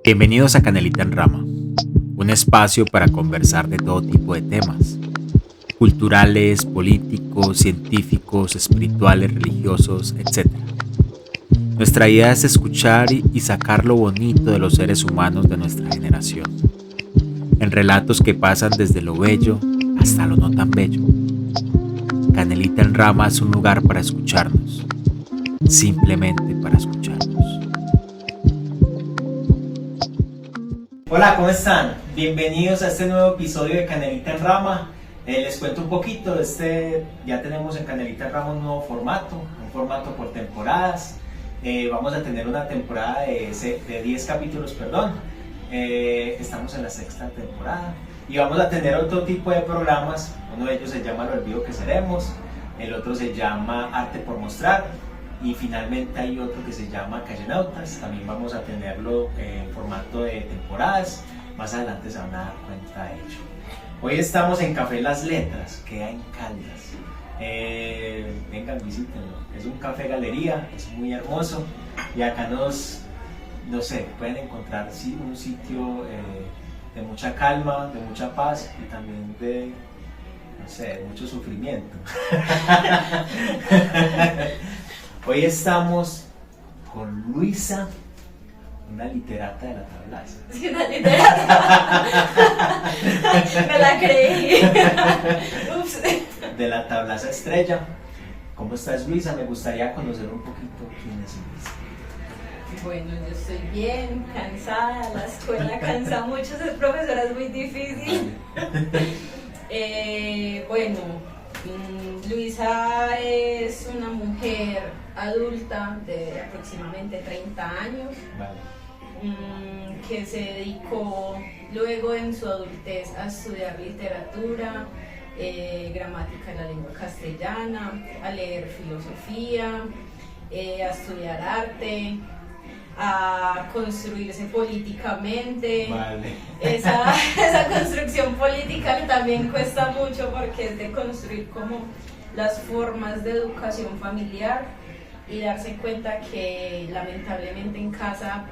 Bienvenidos a Canelita en Rama, un espacio para conversar de todo tipo de temas, culturales, políticos, científicos, espirituales, religiosos, etc. Nuestra idea es escuchar y sacar lo bonito de los seres humanos de nuestra generación, en relatos que pasan desde lo bello hasta lo no tan bello. Canelita en Rama es un lugar para escucharnos, simplemente para escucharnos. Hola, ¿cómo están? Bienvenidos a este nuevo episodio de Canelita en Rama. Les cuento un poquito, ya tenemos en Canelita en Rama un nuevo formato, un formato por temporadas. Vamos a tener una temporada de 10 capítulos, estamos en la sexta temporada y vamos a tener otro tipo de programas. Uno de ellos se llama Lo Olvido que Seremos, el otro se llama Arte por Mostrar y finalmente hay otro que se llama Callenautas. También vamos a tenerlo en formato de temporadas, más adelante se van a dar cuenta de ello. Hoy estamos en Café Las Letras, queda en Caldas. Vengan, visítenlo, es un café galería, es muy hermoso y acá pueden encontrar un sitio de mucha calma, de mucha paz y también de mucho sufrimiento. Hoy estamos con Luisa, una literata de la tablaza. Sí, una literata. Me la creí. Ups. De la tablaza Estrella. ¿Cómo estás, Luisa? Me gustaría conocer un poquito quién es Luisa. Bueno, yo estoy bien, cansada, la escuela cansa mucho, ser profesora es muy difícil. Luisa es una mujer adulta de aproximadamente 30 años, que se dedicó luego en su adultez a estudiar literatura, gramática de la lengua castellana, a leer filosofía, a estudiar arte, a construirse políticamente. Vale. Esa construcción política también cuesta mucho porque es de construir como las formas de educación familiar y darse cuenta que lamentablemente en casa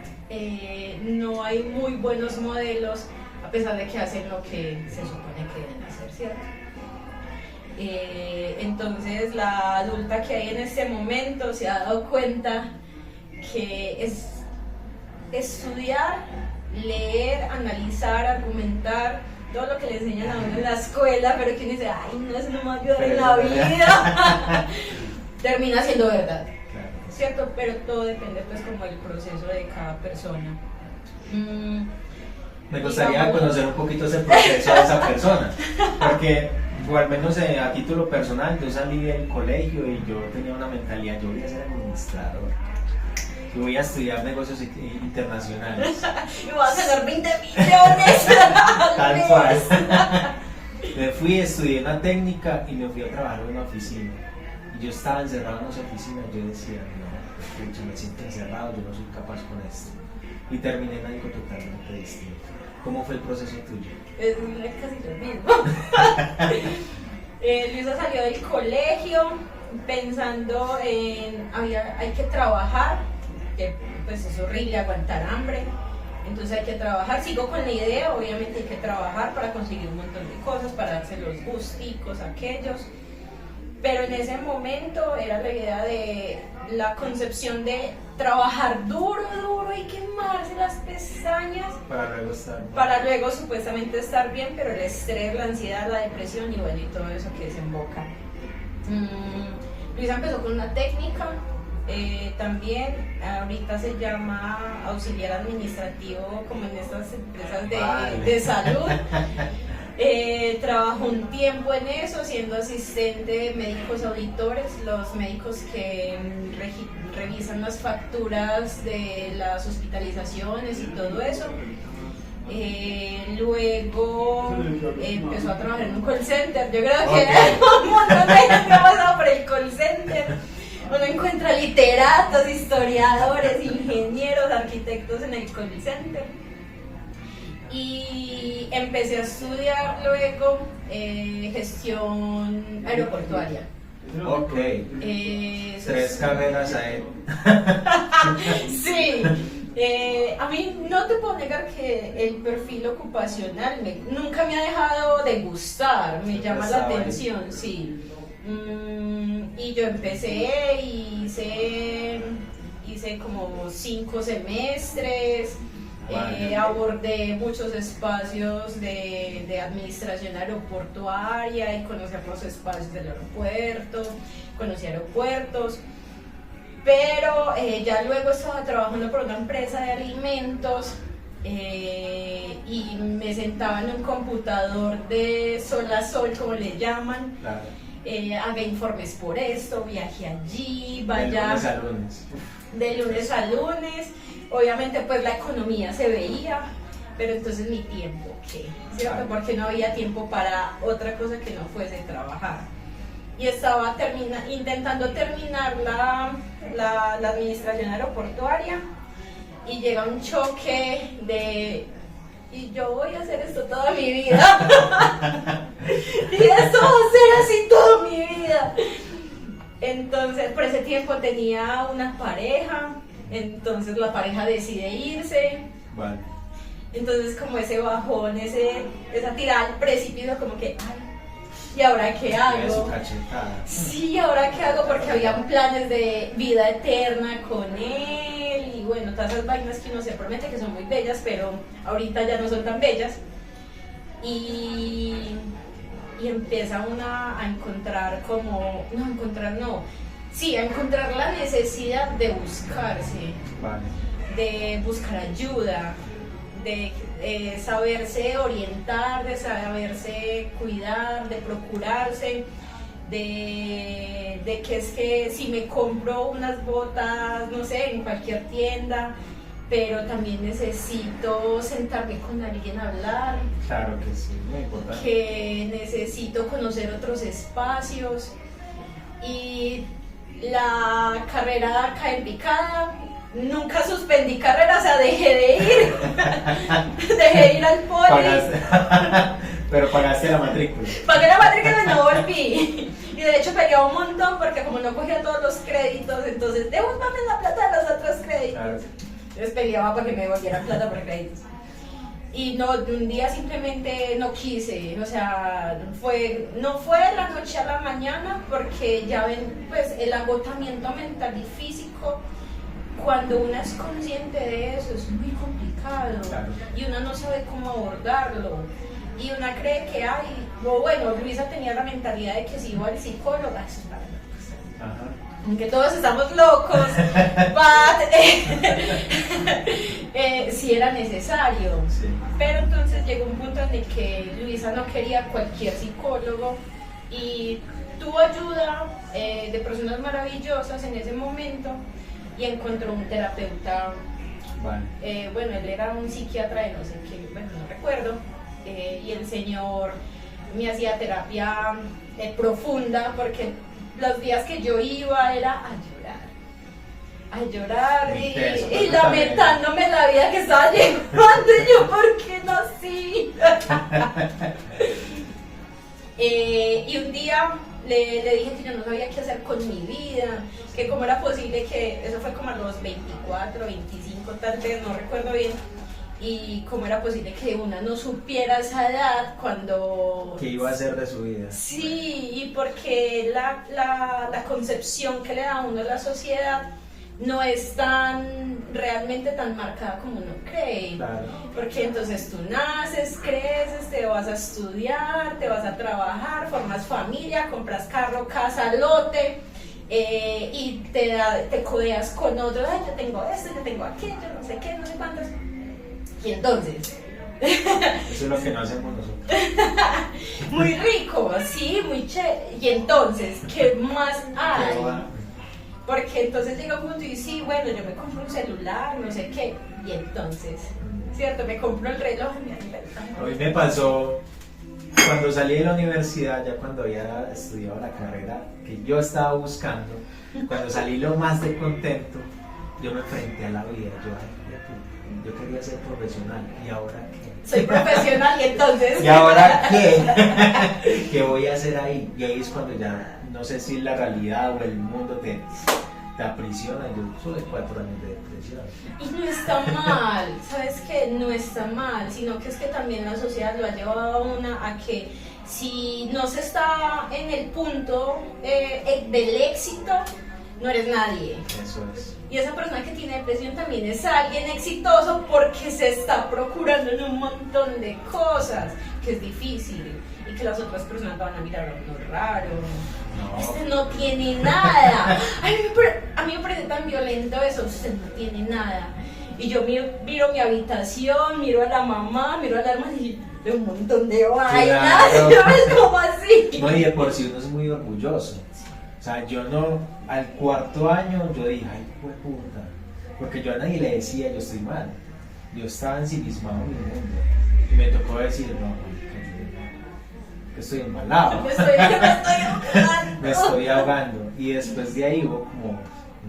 no hay muy buenos modelos a pesar de que hacen lo que se supone que deben hacer, ¿cierto? Entonces la adulta que hay en este momento se ha dado cuenta que es estudiar, leer, analizar, argumentar, todo lo que le enseñan a uno en la escuela, pero que uno dice, ay, no, eso no me va a ayudar en la vida, termina siendo verdad, ¿cierto? Pero todo depende pues como del proceso de cada persona. Me gustaría conocer un poquito ese proceso de esa persona, porque o al menos a título personal, yo salí del colegio y yo tenía una mentalidad, yo voy a ser administrador. Yo voy a estudiar negocios internacionales. Y voy a ganar 20 millones. Tal cual. Estudié una técnica y me fui a trabajar en una oficina. Y yo estaba encerrado en esa oficina y yo decía, no, yo me siento encerrado, yo no soy capaz con esto. Y terminé en algo totalmente distinto. ¿Cómo fue el proceso tuyo? Es casi lo mismo. Luisa salió del colegio pensando en, hay que trabajar, que pues es horrible aguantar hambre, entonces hay que trabajar, sigo con la idea, obviamente hay que trabajar para conseguir un montón de cosas, para darse los gusticos a aquellos, pero en ese momento era la idea de la concepción de trabajar duro y quemarse las pestañas para luego supuestamente estar bien, pero el estrés, la ansiedad, la depresión y todo eso que desemboca. Luisa empezó con una técnica, también ahorita se llama auxiliar administrativo, como en estas empresas de salud. Trabajó un tiempo en eso, siendo asistente de médicos auditores, los médicos que revisan las facturas de las hospitalizaciones y todo eso. Luego empezó a trabajar en un call center. Yo creo que un montón de gente ha pasado por el call center. Uno encuentra literatos, historiadores, ingenieros, arquitectos en el call center. y empecé a estudiar luego gestión aeroportuaria. Ok. 3 carreras ahí. Sí. A mí no te puedo negar que el perfil ocupacional nunca me ha dejado de gustar, me llama la atención, sí. Y yo empecé y hice como 5 semestres, abordé muchos espacios de administración aeroportuaria y conocí los espacios del aeropuerto, conocí aeropuertos. Pero ya luego estaba trabajando por una empresa de alimentos y me sentaba en un computador de sol a sol, como le llaman. Claro. Haga informes por esto, viaje allí, vaya. De lunes a lunes. De lunes a lunes. Obviamente pues la economía se veía, pero entonces mi tiempo, ¿qué? ¿Cierto? Claro. Porque no había tiempo para otra cosa que no fuese trabajar. Y estaba intentando terminar la administración aeroportuaria y llega un choque de y yo voy a hacer esto toda mi vida y esto va a ser así toda mi vida. Entonces por ese tiempo tenía una pareja, entonces la pareja decide irse. Vale. Entonces como ese bajón, esa tirada al precipicio, como que ay, ¿y ahora qué hago? Sí, ¿ahora qué hago? Porque habían planes de vida eterna con él y bueno, todas esas vainas que uno se promete que son muy bellas, pero ahorita ya no son tan bellas. Y empieza una a encontrar a encontrar la necesidad de buscarse, Vale. de buscar ayuda, de saberse orientar, de saberse cuidar, de procurarse, de que es que si me compro unas botas, no sé, en cualquier tienda, pero también necesito sentarme con alguien a hablar. Claro que sí, muy importante. Que necesito conocer otros espacios y la carrera cae en picada. Nunca suspendí carrera, o sea, dejé de ir al poli. Pero pagaste la matrícula. Pagué la matrícula y no volví. Y de hecho peleaba un montón porque como no cogía todos los créditos, entonces devuélvame la plata de los otros créditos. Claro. Entonces peleaba para que me devolvieran plata por créditos. Y no, de un día simplemente no quise, o sea, no fue de la noche a la mañana porque ya ven, pues el agotamiento mental y físico. Cuando uno es consciente de eso es muy complicado. Claro. Y uno no sabe cómo abordarlo y una cree que bueno, Luisa tenía la mentalidad de que si iba al psicólogo, eso es para locos. Aunque todos estamos locos, si era necesario. Sí. Pero entonces llegó un punto en el que Luisa no quería cualquier psicólogo y tuvo ayuda de personas maravillosas en ese momento. Y encontró un terapeuta, vale. Bueno, él era un psiquiatra de no sé qué, bueno, no recuerdo, y el señor me hacía terapia profunda porque los días que yo iba era a llorar y lamentándome la vida que estaba llevando y yo, ¿por qué nací? Y un día le dije que yo no sabía qué hacer con mi vida, que cómo era posible que, eso fue como a los 24, 25 tal vez, no recuerdo bien, y cómo era posible que una no supiera esa edad cuando... ¿Qué iba a hacer de su vida? Sí, y porque la concepción que le da a uno la sociedad no es realmente tan marcada como uno cree. Claro. Porque entonces tú naces, creces, te vas a estudiar, te vas a trabajar, formas familia, compras carro, casa, lote, y te codeas con otros. Ay, yo tengo esto, yo tengo aquello, no sé qué, no sé cuántos. Y entonces... Eso es lo que no hacemos nosotros. Muy rico, sí, muy chévere. Y entonces, ¿qué más hay? Porque entonces llega un punto y sí, bueno, yo me compro un celular, no sé qué, y entonces, ¿cierto? Me compro el reloj. A mí me pasó cuando salí de la universidad, ya cuando había estudiado la carrera que yo estaba buscando, cuando salí lo más de contento, yo me enfrenté a la vida, yo yo quería ser profesional, ¿y ahora qué? Soy profesional y entonces... ¿Y ahora qué? ¿Qué voy a hacer ahí? Y ahí es cuando ya, no sé si la realidad o el mundo te aprisiona. Yo tuve 4 años de depresión. Y no está mal, ¿sabes qué? No está mal, sino que es que también la sociedad lo ha llevado a una a que si no se está en el punto del éxito, no eres nadie. Eso es. Y esa persona que tiene depresión también es alguien exitoso porque se está procurando en un montón de cosas, que es difícil y que las otras personas van a mirar a uno raro. No. Usted no tiene nada. A mí me parece tan violento eso, usted no tiene nada. Y yo miro mi habitación, miro a la mamá, miro a la hermana y de un montón de vainas. Claro. Yo es como así. No, y de por sí uno es muy orgulloso. O sea, yo no, al 4.º año yo dije, ay, pues puta, porque yo a nadie le decía yo estoy mal. Yo estaba ensimismado en mi mundo. Y me tocó decir, no, que estoy embalado. Me estoy ahogando. Me estoy ahogando. Y después de ahí hubo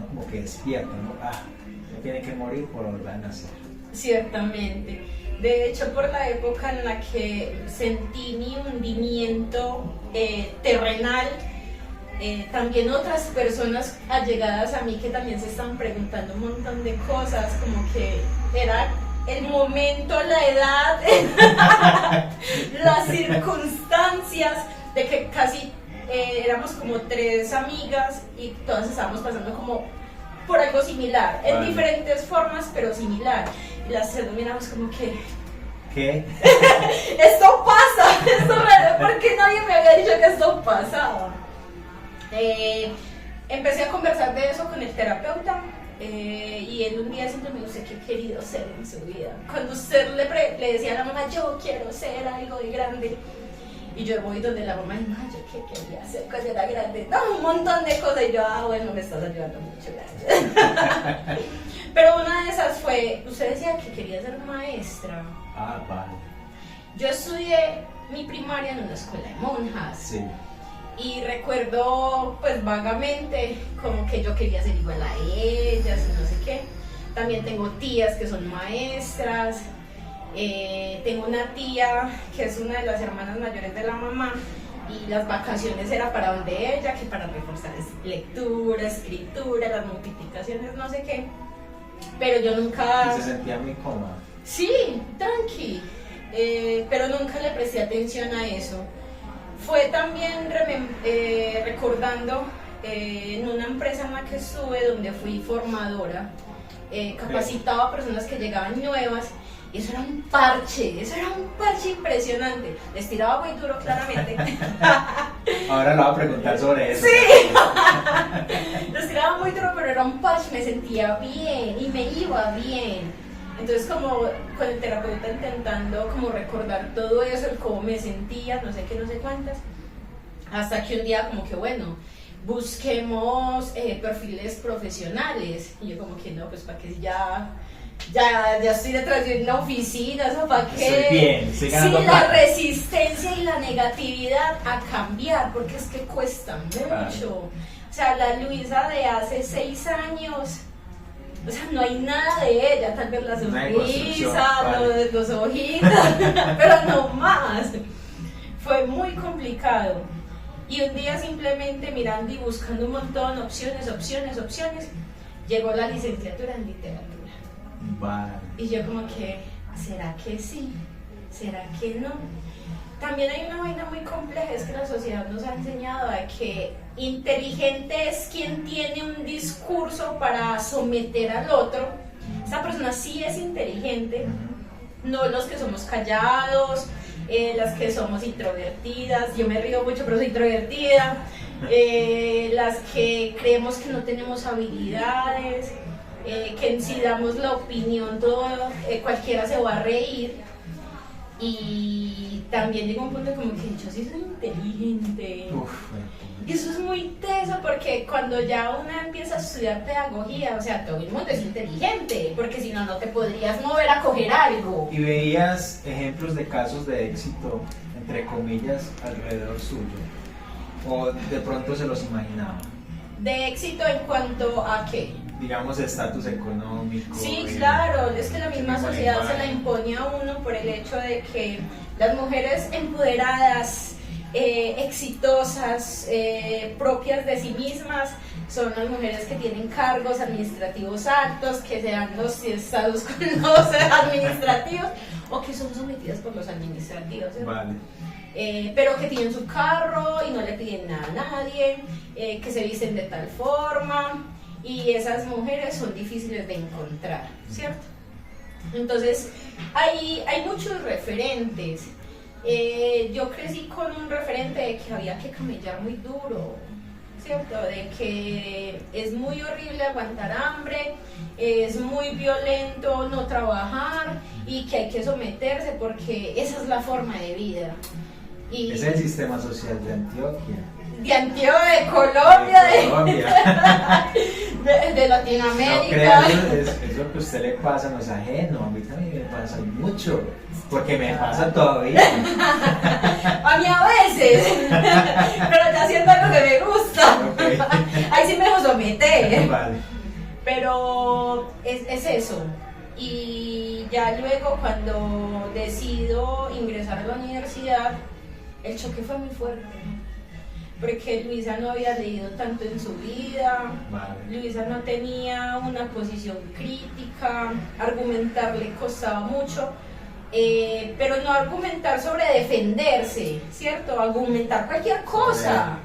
como que despierta, ¿no? Me tiene que morir por volver a nacer. Ciertamente. De hecho, por la época en la que sentí mi hundimiento terrenal, también otras personas allegadas a mí que también se están preguntando un montón de cosas, como que era el momento, la edad, las circunstancias de que casi éramos como 3 amigas y todas estábamos pasando como por algo similar, en Vale. diferentes formas, pero similar. Y las 3 miramos como que... ¿Qué? Esto pasa, ¿por qué nadie me había dicho que esto pasaba? Empecé a conversar de eso con el terapeuta y él un día siempre me dijo, ¿usted qué ha querido ser en su vida? Cuando usted le decía a la mamá, yo quiero ser algo de grande, y yo voy donde la mamá y mamá, ¿yo qué quería hacer cuando era grande? No, un montón de cosas, y yo, bueno, me estás ayudando mucho, gracias. Pero una de esas fue, usted decía que quería ser maestra. Vale. Yo estudié mi primaria en una escuela de monjas. Sí. Y recuerdo pues vagamente como que yo quería ser igual a ellas y no sé qué. También tengo tías que son maestras. Tengo una tía que es una de las hermanas mayores de la mamá y las vacaciones era para donde ella, que para reforzar lectura, escritura, las multiplicaciones, no sé qué. Pero yo nunca... Y se sentía muy cómoda. Sí, tranqui, pero nunca le presté atención a eso. Fue también recordando en una empresa en la que estuve donde fui formadora, capacitaba a personas que llegaban nuevas y eso era un parche impresionante. Les tiraba muy duro claramente. Ahora le voy a preguntar sobre eso. Sí, les tiraba muy duro, pero era un parche, me sentía bien y me iba bien. Entonces como con el terapeuta intentando como recordar todo eso, el cómo me sentía, no sé qué, no sé cuántas, hasta que un día como que bueno, busquemos perfiles profesionales, y yo como que no, pues para que ya estoy detrás de una oficina, o sea, para que... Estoy bien, estoy ganando sí, plata. la resistencia y la negatividad a cambiar, porque es que cuesta mucho. O sea, la Luisa de hace 6 años... O sea, no hay nada de ella, tal vez la sonrisa, los ojitos, pero no más. Fue muy complicado. Y un día simplemente mirando y buscando un montón de opciones, llegó la licenciatura en literatura. Vale. Y yo como que, ¿será que sí? ¿Será que no? También hay una vaina muy compleja, es que la sociedad nos ha enseñado a que inteligente es quien tiene un discurso para someter al otro. Esta persona sí es inteligente, no los que somos callados, las que somos introvertidas, yo me río mucho pero soy introvertida, las que creemos que no tenemos habilidades, que si damos la opinión cualquiera se va a reír. Y también llegó un punto como que yo sí soy inteligente. Y eso es muy teso porque cuando ya uno empieza a estudiar pedagogía, o sea, todo el mundo es inteligente, porque si no, no te podrías mover a coger algo. ¿Y veías ejemplos de casos de éxito, entre comillas, alrededor suyo? ¿O de pronto se los imaginaba? ¿De éxito en cuanto a qué? digamos, estatus económico. Sí, claro, es que la misma sociedad se la impone a uno por el hecho de que las mujeres empoderadas, exitosas, propias de sí mismas, son las mujeres que tienen cargos administrativos altos, que se dan los estados con los administrativos o que son sometidas por los administrativos. Vale. Pero que tienen su carro y no le piden nada a nadie, que se visten de tal forma, y esas mujeres son difíciles de encontrar, ¿cierto? Entonces hay muchos referentes. Yo crecí con un referente de que había que camellar muy duro, ¿cierto? De que es muy horrible aguantar hambre, es muy violento no trabajar y que hay que someterse porque esa es la forma de vida. Y es el sistema social de Antioquia. De Antioquia, de Colombia, de Latinoamérica. No creas, eso que a usted le pasa no es ajeno, a mí también me pasa mucho, porque me pasa todavía. A mí a veces, pero ya haciendo algo que me gusta. Okay. Ahí sí me dejo someter. Vale. Pero es eso. Y ya luego cuando decido ingresar a la universidad, el choque fue muy fuerte, ¿no? Porque Luisa no había leído tanto en su vida, Vale. Luisa no tenía una posición crítica, argumentar le costaba mucho, pero no argumentar sobre defenderse, ¿cierto? Argumentar cualquier cosa,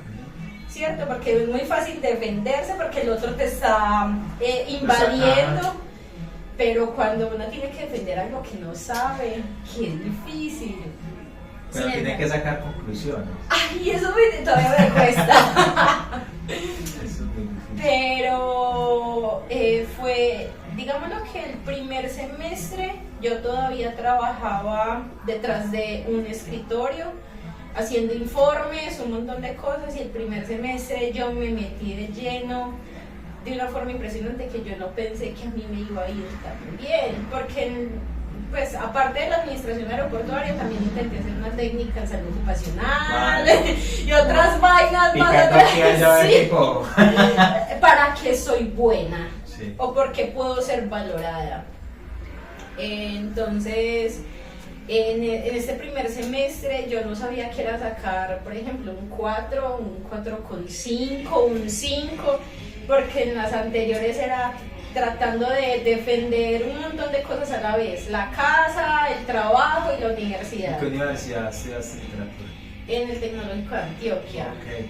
¿cierto? Porque es muy fácil defenderse porque el otro te está invadiendo, pero cuando uno tiene que defender algo que no sabe, que es difícil. Pero tiene que sacar conclusiones. Ay, eso todavía me cuesta. Eso es muy difícil. Pero fue, digámoslo que el primer semestre yo todavía trabajaba detrás de un escritorio, haciendo informes, un montón de cosas, y el primer semestre yo me metí de lleno de una forma impresionante que yo no pensé que a mí me iba a ir tan bien, porque pues aparte de la administración aeroportuaria también intenté hacer una técnica en salud ocupacional, vale. Y otras vainas más sí. Para que soy buena, sí. O porque puedo ser valorada. Entonces en este primer semestre yo no sabía qué era sacar, por ejemplo, un 4, un 4,5, un 5, porque en las anteriores era tratando de defender un montón de cosas a la vez: la casa, el trabajo y la universidad. ¿En qué universidad estudiaste literatura? En el Tecnológico de Antioquia. Okay.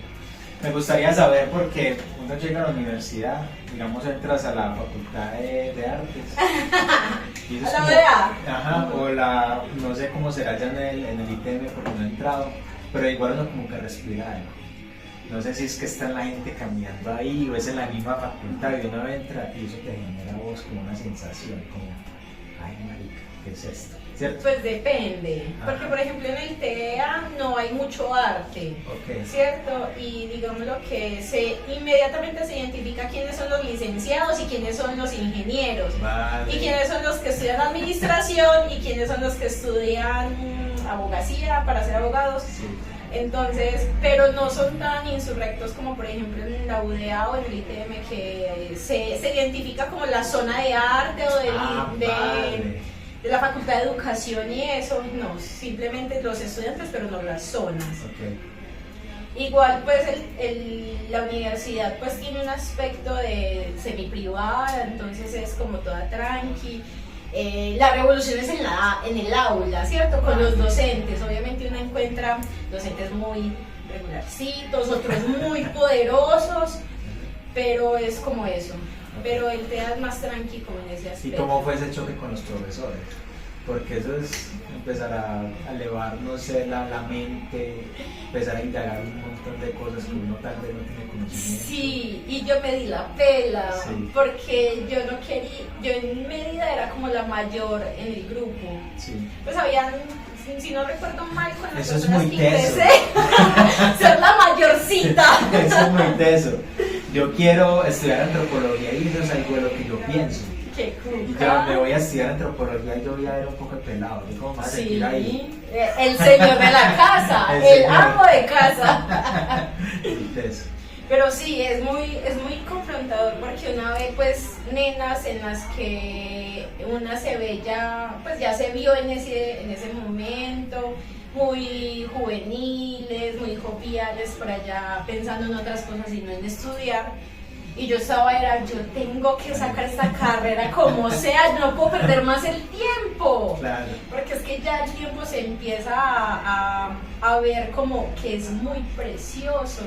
Me gustaría saber, porque uno llega a la universidad, digamos, entras a la Facultad de Artes. Y ¿A la UDA? Ajá, o la, no sé cómo será ya en el ITM porque no he entrado, pero igual uno como que respira algo. No sé si es que está la gente cambiando ahí o es en la misma facultad y uno entra y eso te genera a vos como una sensación, como, ay marica, ¿qué es esto? ¿Cierto? Pues depende, porque por ejemplo en el TEA no hay mucho arte, okay. ¿Cierto? Y digamos lo que inmediatamente se identifica quiénes son los licenciados y quiénes son los ingenieros, vale. Y quiénes son los que estudian administración y quiénes son los que estudian abogacía para ser abogados. Sí. Entonces, pero no son tan insurrectos como por ejemplo en la UDA o en el ITM, que se identifica como la zona de arte o vale. de la Facultad de Educación y eso, no, simplemente los estudiantes, pero no las zonas. Okay. Igual pues la universidad pues tiene un aspecto de semi-privada, entonces es como toda tranqui. La revolución es en el aula, ¿cierto? Con los docentes. Obviamente uno encuentra docentes muy regularcitos, otros muy poderosos, pero es como eso. Pero el TEA es más tranqui como en ese aspecto. ¿Y cómo fue ese choque con los profesores? Porque eso es empezar a elevar, no sé, la mente, empezar a indagar un montón de cosas que uno tal vez no tiene conocimiento. Sí, y yo me di la pela, sí. Porque yo no quería, yo en medida era como la mayor en el grupo. Sí. Pues habían, si no recuerdo mal, con las eso personas es muy que teso. empecé, ser la mayorcita. Eso es muy teso. Yo quiero estudiar antropología y eso es algo de lo que yo pienso. Qué cool. Y ya me voy a estudiar antropología y yo voy a ver un poco de pelado. ¿Y cómo me vas a sentir ahí? El señor de la casa, el amo de casa. El teso. Pero sí, es muy confrontador porque una ve pues nenas en las que una se ve ya, pues ya se vio en ese momento, muy juveniles, muy joviales, por allá pensando en otras cosas y no en estudiar. Y yo yo tengo que sacar esta carrera como sea, no puedo perder más el tiempo. Claro. Porque es que ya el tiempo se empieza a ver como que es muy precioso.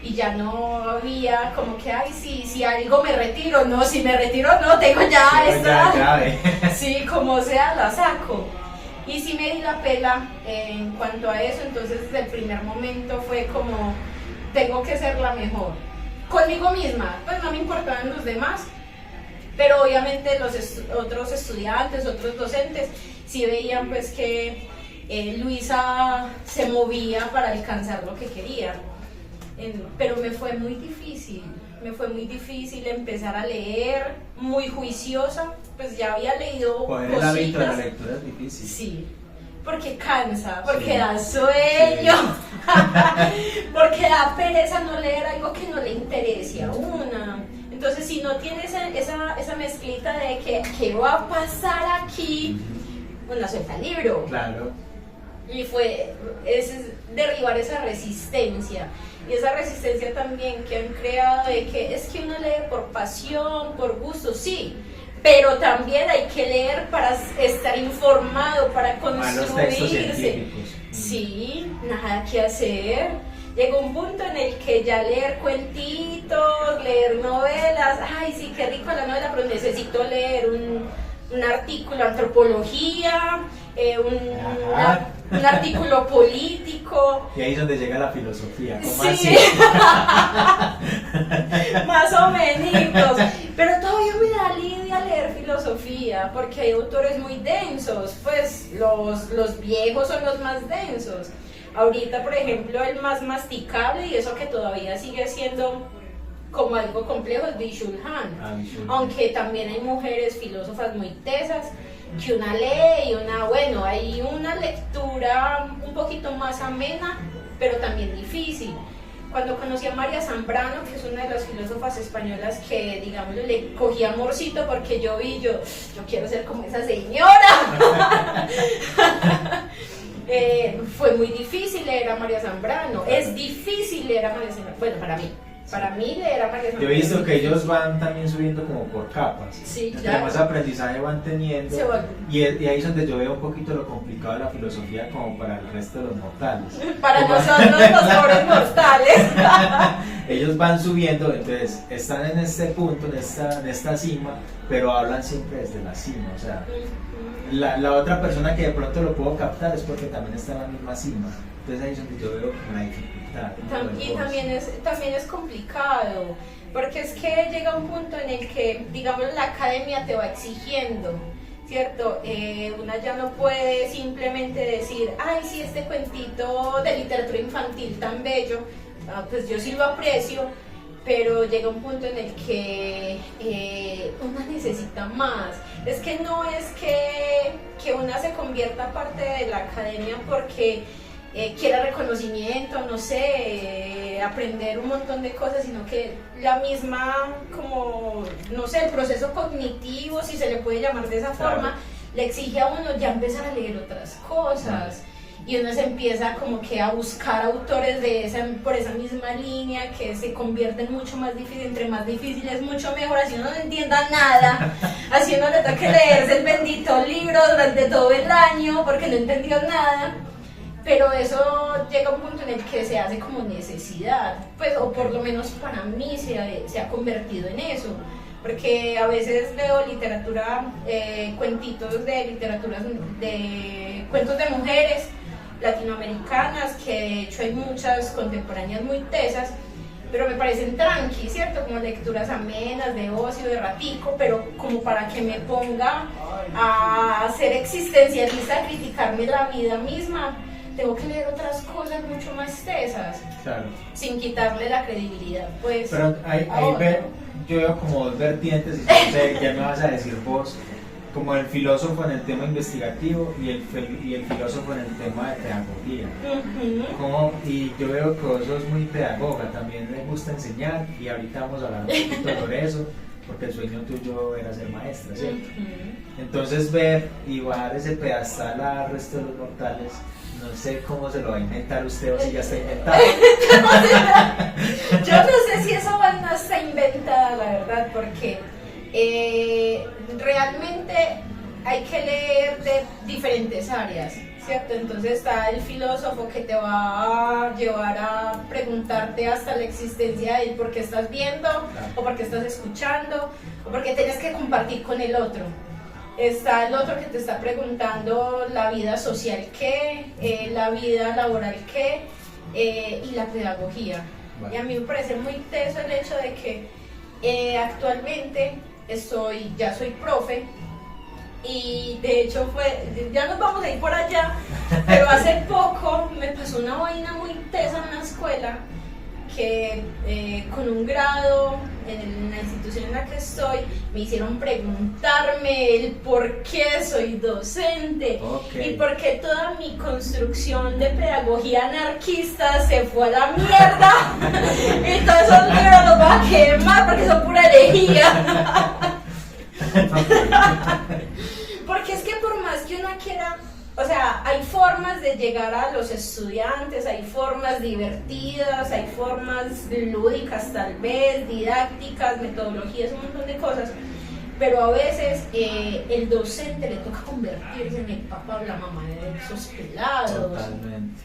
Y ya no había como que, ay, si algo me retiro, no, si me retiro no, tengo ya sí, esta. Grave. Sí, como sea, la saco. Y sí me di la pela en cuanto a eso, entonces desde el primer momento fue como, tengo que ser la mejor. Conmigo misma, pues no me importaban los demás, pero obviamente los otros estudiantes, otros docentes, sí veían pues que Luisa se movía para alcanzar lo que quería. Pero me fue muy difícil empezar a leer, muy juiciosa, pues ya había leído Poner cositas. el hábito de la lectura es difícil. Sí, porque cansa, porque sí. da sueño, sí. Porque da pereza no leer algo que no le interese a una. Entonces si no tienes esa mezclita de que ¿qué va a pasar aquí? Una suelta el libro. Claro. Y es derribar esa resistencia. Y esa resistencia también que han creado de que es que uno lee por pasión, por gusto, sí, pero también hay que leer para estar informado, para construirse. Los textos científicos. Sí, nada que hacer. Llegó un punto en el que ya leer cuentitos, leer novelas, ay sí, qué rico la novela, pero necesito leer un artículo de antropología, un artículo político. Y ahí es donde llega la filosofía, ¿cómo sí. así? Más o menos. Pero todavía me da lidia leer filosofía, porque hay autores muy densos, pues los viejos son los más densos. Ahorita, por ejemplo, el más masticable, y eso que todavía sigue siendo como algo complejo, es Byung-Chul Han. Aunque también hay mujeres filósofas muy tesas que una lee y hay una lectura un poquito más amena, pero también difícil. Cuando conocí a María Zambrano, que es una de las filósofas españolas que, digamos, le cogí amorcito porque yo quiero ser como esa señora. Fue muy difícil leer a María Zambrano. Es difícil leer a María Zambrano. Bueno, para mí leer a María Zambrano. Yo he visto que ellos van también subiendo como por capas. Sí, entre más aprendizaje van teniendo. Y ahí es donde yo veo un poquito lo complicado de la filosofía como para el resto de los mortales. Para nosotros los pobres mortales. Ellos van subiendo, entonces están en este punto, en esta cima, pero hablan siempre desde la cima. O sea, la otra persona que de pronto lo puedo captar es porque también está en la misma cima. Entonces ahí es donde yo veo una dificultad. Y también es complicado, porque es que llega un punto en el que, digamos, la academia te va exigiendo, ¿cierto? Una ya no puede simplemente decir, ay, sí, este cuentito de literatura infantil tan bello, pues yo sí lo aprecio, pero llega un punto en el que una necesita más. Es que no es que una se convierta parte de la academia porque quiera reconocimiento, no sé, aprender un montón de cosas, sino que la misma, como, no sé, el proceso cognitivo, si se le puede llamar de esa forma, le exige a uno ya empezar a leer otras cosas. Y uno se empieza como que a buscar autores por esa misma línea que se convierten mucho más difíciles, entre más difícil es mucho mejor, así uno no entienda nada, así uno le toca leerse el bendito libro durante todo el año porque no entendió nada. Pero eso llega a un punto en el que se hace como necesidad, pues, o por lo menos para mí se ha convertido en eso, porque a veces leo literatura, cuentitos de literaturas, de cuentos de mujeres latinoamericanas, que de hecho hay muchas contemporáneas muy tesas, pero me parecen tranqui, ¿cierto? Como lecturas amenas, de ocio, de ratico, pero como para que me ponga a ser existencialista, a criticarme la vida misma, tengo que leer otras cosas mucho más tesas, claro, sin quitarle la credibilidad, pues. Pero yo veo como dos vertientes y no sé qué me vas a decir vos. como el filósofo en el tema investigativo y el filósofo en el tema de pedagogía. Y yo veo que vos sos muy pedagoga, también le gusta enseñar, y ahorita vamos a hablar un poquito sobre eso, porque el sueño tuyo era ser maestra, ¿cierto? Entonces ver y bajar ese pedestal al resto de los mortales, no sé cómo se lo va a inventar usted o si ya está inventado. Yo no sé si eso no está inventada, la verdad, porque realmente hay que leer de diferentes áreas, ¿cierto? Entonces está el filósofo que te va a llevar a preguntarte hasta la existencia de por qué estás viendo, o por qué estás escuchando, o por qué tienes que compartir con el otro. Está el otro que te está preguntando la vida social qué, la vida laboral qué, y la pedagogía. Vale. Y a mí me parece muy teso el hecho de que actualmente ya soy profe, y de hecho ya nos vamos a ir por allá, pero hace poco me pasó una vaina muy tesa en una escuela que con un grado en la institución en la que estoy me hicieron preguntarme el por qué soy docente, y por qué toda mi construcción de pedagogía anarquista se fue a la mierda. Y todos esos libros los voy a quemar porque son pura herejía. Porque es que por más que uno quiera, o sea, hay formas de llegar a los estudiantes, hay formas divertidas, hay formas lúdicas tal vez, didácticas, metodologías, un montón de cosas, pero a veces el docente le toca convertirse en el papá o la mamá de esos pelados. Totalmente.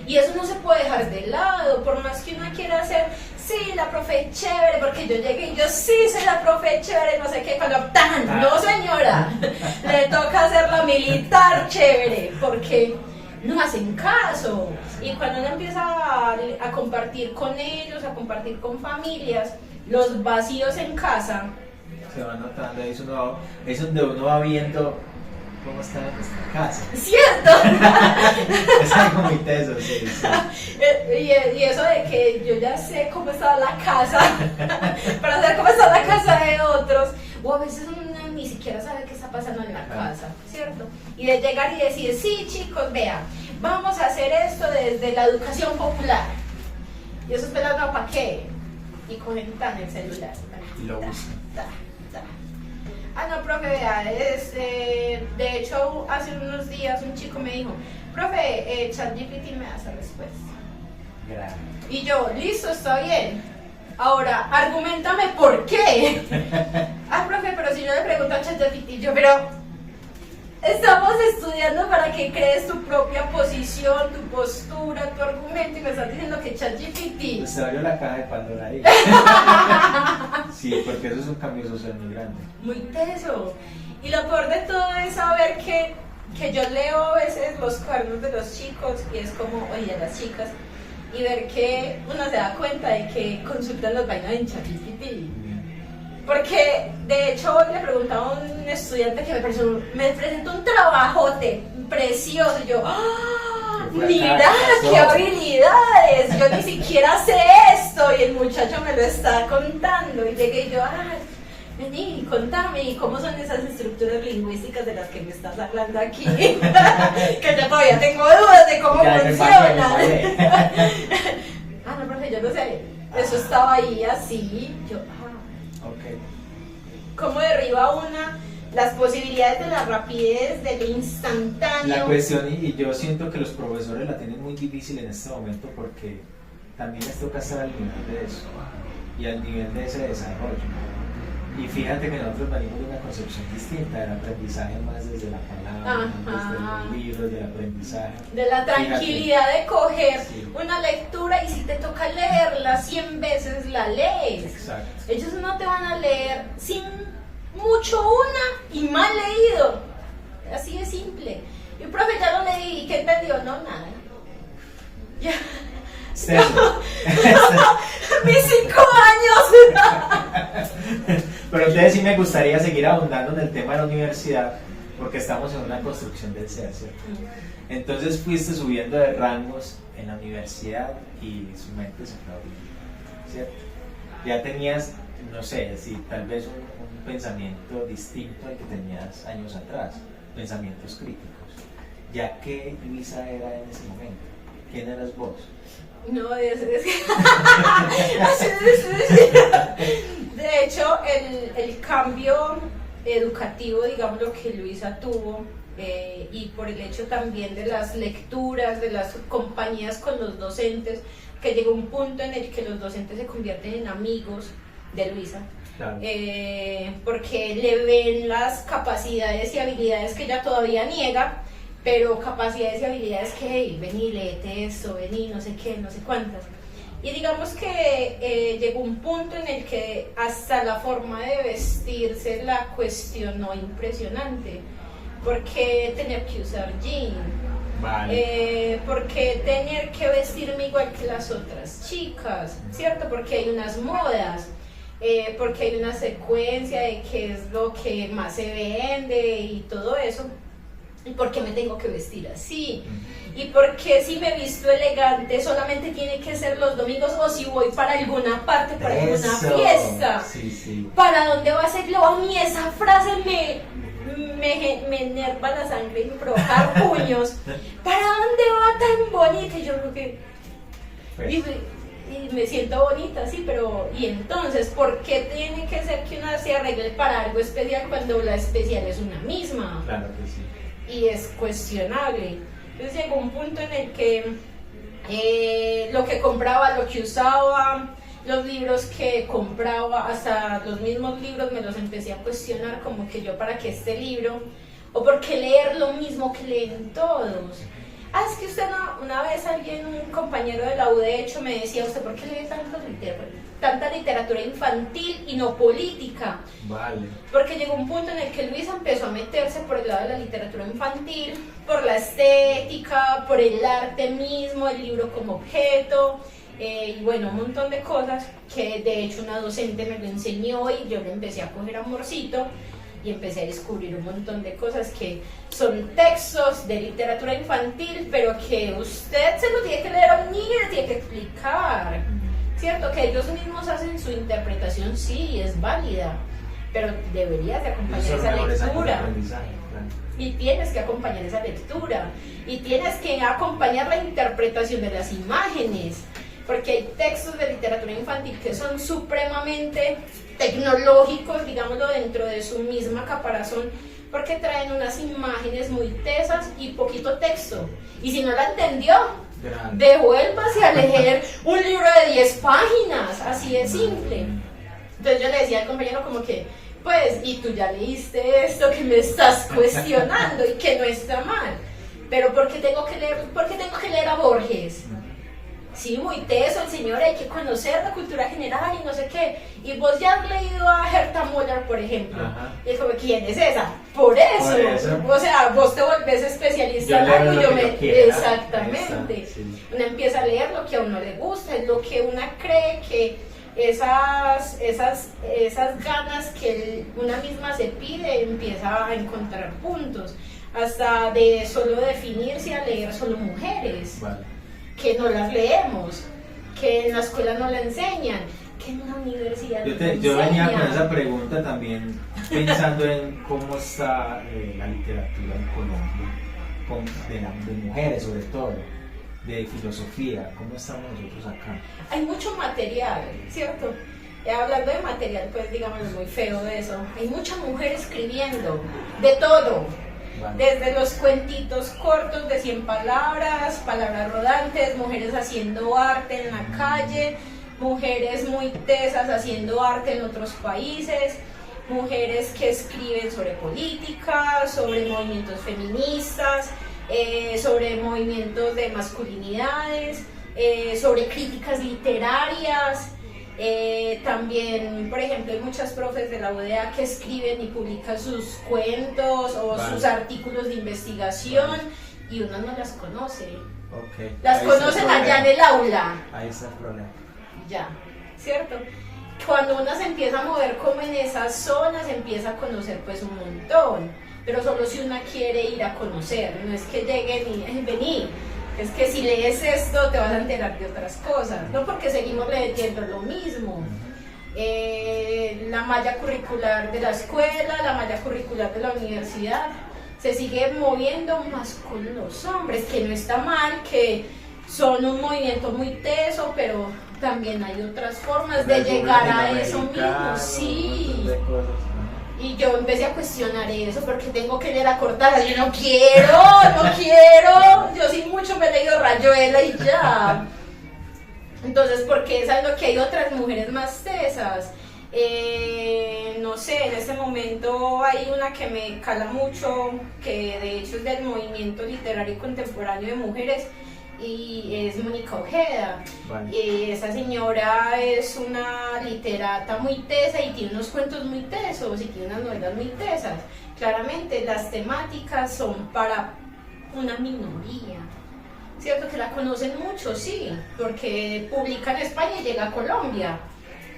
Y eso no se puede dejar de lado, por más que uno quiera hacer, sí, la profe chévere, porque yo llegué y yo sí soy la profe chévere, no sé qué, cuando ¡tan! No señora, le toca hacer la militar chévere, porque no hacen caso. Y cuando uno empieza a compartir con ellos, a compartir con familias, los vacíos en casa se va notando, es donde uno va viendo cómo está nuestra casa. ¿Cierto? Es algo muy teso, sí. Y eso de que yo ya sé cómo está la casa, para saber cómo está la casa de otros, o a veces uno ni siquiera sabe qué está pasando en la casa, ¿cierto? Y de llegar y decir, sí chicos, vean, vamos a hacer esto desde la educación popular. Y esos pelados, no, ¿para qué? Y cogen tan el celular. Y lo usan. Ah, no, profe, vea, de hecho, hace unos días un chico me dijo, profe, ChatGPT me da esa respuesta. Gracias. Y yo, listo, está bien. Ahora, argumentame por qué. Ah, profe, pero si yo le pregunto a ChatGPT, pero estamos estudiando para que crees tu propia posición, tu postura, tu argumento, y me estás diciendo que ChatGPT. Se abrió la caja de Pandora ahí. Sí, porque eso es un cambio social muy grande. Muy teso. Y lo peor de todo es saber que yo leo a veces los cuadernos de los chicos, y es como, oye, de las chicas, y ver que uno se da cuenta de que consultan los vainas en ChatGPT. Porque, de hecho, le preguntaba a un estudiante que me presentó un trabajote precioso, y yo, ¡ah! ¡Mira, qué habilidades! Yo ni siquiera sé esto, y el muchacho me lo está contando, y llegué y yo, ¡ay! Vení, contame, ¿y cómo son esas estructuras lingüísticas de las que me estás hablando aquí? Que yo todavía tengo dudas de cómo funcionan. Ah, no, profe, yo no sé. Eso estaba ahí así. Yo, okay. ¿Cómo derriba una las posibilidades de la rapidez, de lo instantáneo? La cuestión, y yo siento que los profesores la tienen muy difícil en este momento, porque también les toca estar al nivel de eso y al nivel de ese desarrollo. Y fíjate que nosotros venimos de una concepción distinta del aprendizaje, más desde la palabra, desde los libros, del aprendizaje. De la tranquilidad de coger sí. Una lectura, y si te toca leerla 100 veces, la lees. Exacto. Ellos no te van a leer sin mucho una y mal leído. Así de simple. Y profe, ya lo leí, ¿y qué entendió? No, nada. Ya. Mis 5 años. Pero entonces sí me gustaría seguir abundando en el tema de la universidad, porque estamos en una construcción del ser, ¿cierto? Entonces fuiste subiendo de rangos en la universidad y su mente se fue abriendo, ¿cierto? Ya tenías no sé, si tal vez un pensamiento distinto al que tenías años atrás, pensamientos críticos, ya que Luisa era en ese momento, ¿quién eras vos? No, de hecho, el cambio educativo, digamos, lo que Luisa tuvo, y por el hecho también de las lecturas, de las compañías con los docentes, que llegó un punto en el que los docentes se convierten en amigos de Luisa. Claro. Porque le ven las capacidades y habilidades que ella todavía niega, pero capacidades y habilidades que, hey, vení, léete esto, vení, no sé qué, no sé cuántas. Y digamos que llegó un punto en el que hasta la forma de vestirse la cuestionó impresionante. ¿Por qué tener que usar jean? Vale. ¿Por qué tener que vestirme igual que las otras chicas? ¿Cierto? Porque hay unas modas. Porque hay una secuencia de qué es lo que más se vende y todo eso. ¿Y por qué me tengo que vestir así? ¿Y por qué si me visto elegante solamente tiene que ser los domingos o si voy para alguna parte, para alguna fiesta? Sí, sí. ¿Para dónde va a ser? A mí esa frase me enerva la sangre y me provoca puños. ¿Para dónde va tan bonita? Y yo creo que... Y me siento bonita, sí, pero ¿y entonces por qué tiene que ser que una se arregle para algo especial cuando la especial es una misma? Claro que sí. Y es cuestionable. Entonces llegó un punto en el que lo que compraba, lo que usaba, los libros que compraba, hasta los mismos libros me los empecé a cuestionar, como que yo para qué este libro, o por qué leer lo mismo que leen todos. Es que usted una vez un compañero de la U de hecho me decía, ¿usted por qué lee tanta literatura infantil y no política? Vale. Porque llegó un punto en el que Luisa empezó a meterse por el lado de la literatura infantil, por la estética, por el arte mismo, el libro como objeto, y bueno, un montón de cosas que de hecho una docente me lo enseñó y yo le empecé a coger amorcito. Y empecé a descubrir un montón de cosas que son textos de literatura infantil, pero que usted se lo tiene que leer a un niño y le tiene que explicar, ¿cierto? Que ellos mismos hacen su interpretación, sí, es válida, pero deberías de acompañar esa lectura. Y tienes que acompañar esa lectura, y tienes que acompañar la interpretación de las imágenes, porque hay textos de literatura infantil que son supremamente tecnológicos, digámoslo, dentro de su misma caparazón, porque traen unas imágenes muy tesas y poquito texto. Y si no la entendió, devuélvase a leer un libro de 10 páginas, así de simple. Entonces yo le decía al compañero como que, pues, y tú ya leíste esto que me estás cuestionando y que no está mal, pero ¿por qué tengo que leer a Borges? Sí, muy teso el señor, hay que conocer la cultura general y no sé qué. Y vos ya has leído a Herta Müller, por ejemplo. Ajá. Y es como, ¿quién es esa? Por eso. O sea, vos te volvés especialista en algo y yo me... Exactamente. Sí. Uno empieza a leer lo que a uno le gusta, es lo que uno cree que esas ganas que una misma se pide, empieza a encontrar puntos. Hasta de solo definirse a leer solo mujeres. Vale. Que no las leemos, que en la escuela no la enseñan, que en la universidad no la enseñan. Yo venía con esa pregunta también pensando en cómo está la literatura en Colombia, de mujeres sobre todo, de filosofía, cómo estamos nosotros acá. Hay mucho material, ¿cierto? Hablando de material, pues digamos muy feo de eso, hay mucha mujer escribiendo, de todo. Desde los cuentitos cortos de 100 palabras, palabras rodantes, mujeres haciendo arte en la calle, mujeres muy tesas haciendo arte en otros países, mujeres que escriben sobre política, sobre movimientos feministas, sobre movimientos de masculinidades, sobre críticas literarias. También, por ejemplo, hay muchas profes de la UDA que escriben y publican sus cuentos o sus artículos de investigación y uno no las conoce. Okay. Las conocen allá en el aula. Ahí está el problema. Ya, ¿cierto? Cuando uno se empieza a mover como en esas zonas, empieza a conocer pues un montón, pero solo si uno quiere ir a conocer, no es que lleguen y vení. Es que si lees esto te vas a enterar de otras cosas, no porque seguimos leyendo lo mismo. la malla curricular de la escuela, la malla curricular de la universidad, se sigue moviendo más con los hombres, que no está mal, que son un movimiento muy teso, pero también hay otras formas de llegar a eso mismo, sí. Y yo empecé a cuestionar eso, porque tengo que leer a Cortázar, yo no quiero, yo sin mucho me he leído Rayuela y ya. Entonces, ¿por qué? Sabiendo que hay otras mujeres más tesas. No sé, en este momento hay una que me cala mucho, que de hecho es del movimiento literario contemporáneo de mujeres, y es Mónica Ojeda. Vale. Esa señora es una literata muy tesa y tiene unos cuentos muy tesos y tiene unas novelas muy tesas. Claramente las temáticas son para una minoría, cierto que la conocen mucho, sí, porque publica en España y llega a Colombia,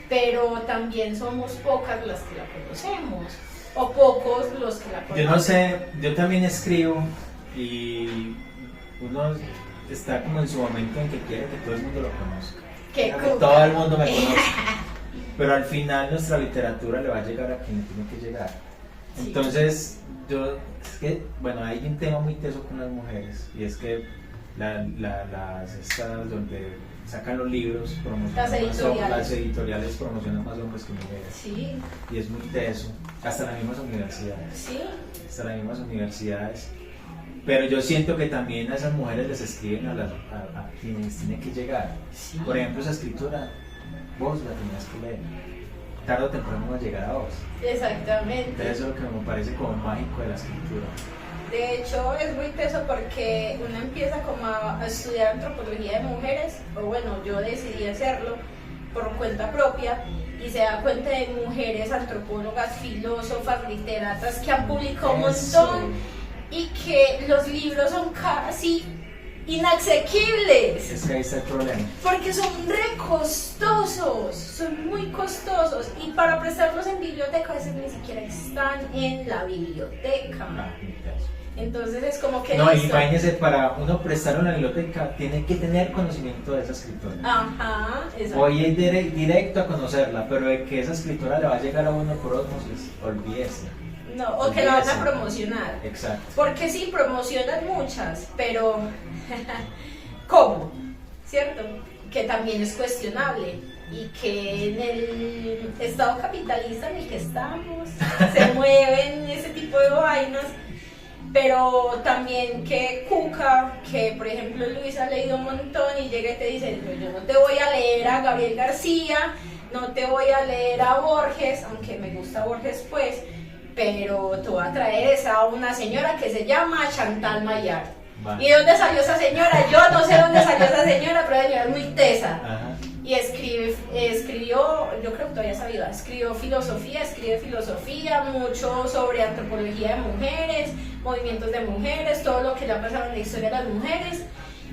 pero también somos pocas las que la conocemos, o pocos los que la conocen. Yo no sé, yo también escribo y uno está como en su momento en que quiere que todo el mundo lo conozca. Que todo el mundo me conozca. Pero al final nuestra literatura le va a llegar a quien tiene que llegar. Sí. Entonces, es que, bueno, hay un tema muy teso con las mujeres, y es que las estas donde sacan los libros promocionan las editoriales promocionan más hombres que mujeres. Sí. Y es muy teso, hasta las mismas universidades. Sí. Hasta las mismas universidades. Pero yo siento que también a esas mujeres les escriben a quienes tienen que llegar. Sí. Por ejemplo, esa escritura, vos la tenías que leer. Tarde o temprano va a llegar a vos. Exactamente. Entonces, eso es lo que me parece como mágico de la escritura. De hecho, es muy teso porque uno empieza como a estudiar antropología de mujeres, o bueno, yo decidí hacerlo por cuenta propia, y se da cuenta de mujeres antropólogas, filósofas, literatas que han publicado un montón y que los libros son casi inasequibles. Es que ahí está el problema. Porque son re costosos, son muy costosos, y para prestarlos en biblioteca a veces ni siquiera están en la biblioteca. Entonces es como que... No, imagínese, para uno prestar una biblioteca tiene que tener conocimiento de esa escritora. Ajá, exacto. Voy a ir directo a conocerla, pero de que esa escritora le va a llegar a uno por osmosis, olvídese. No, o que la van a promocionar. Exacto. Porque sí, promocionan muchas, pero ¿cómo? ¿Cierto? Que también es cuestionable, y que en el estado capitalista en el que estamos se mueven ese tipo de vainas. Pero también que Cuca, que por ejemplo Luis ha leído un montón y llega y te dice, yo no te voy a leer a Gabriel García, no te voy a leer a Borges, aunque me gusta Borges pues, pero te voy a traer a una señora que se llama Chantal Maillard. Vale. ¿Y de dónde salió esa señora? Yo no sé dónde salió esa señora, pero la señora es muy tesa. Ajá. Y escribió, yo creo que todavía está viva, escribe filosofía, mucho sobre antropología de mujeres, movimientos de mujeres, todo lo que le ha pasado en la historia de las mujeres,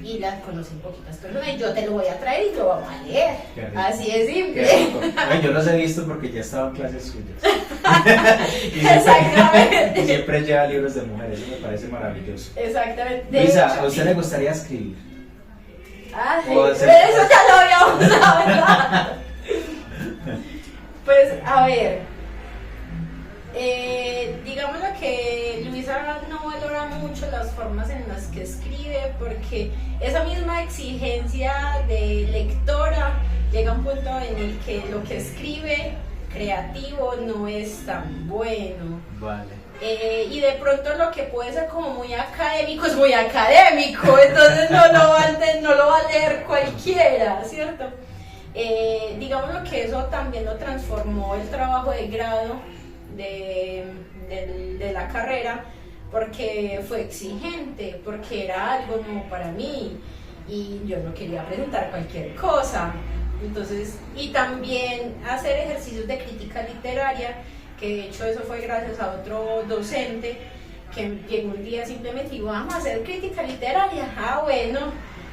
y las conocen poquitas personas, y yo te lo voy a traer y lo vamos a leer. Así es simple. Bueno, yo los he visto porque ya he estado en clases suyas. Exactamente. Y siempre lleva libros de mujeres, eso me parece maravilloso. Exactamente. Luisa, ¿a usted le gustaría escribir? Ay, eso ya lo habíamos hablado. Pues, a ver, digámoslo que Luisa no valora mucho las formas en las que escribe, porque esa misma exigencia de lectora llega a un punto en el que lo que escribe creativo no es tan bueno. Vale. Y de pronto lo que puede ser como muy académico es muy académico, entonces no lo va a leer cualquiera, ¿cierto? Digámoslo que eso también lo transformó el trabajo de grado de la carrera, porque fue exigente, porque era algo nuevo para mí y yo no quería presentar cualquier cosa. Entonces, y también hacer ejercicios de crítica literaria, que de hecho eso fue gracias a otro docente que llegó un día simplemente y dijo, vamos a hacer crítica literaria. Ah, bueno,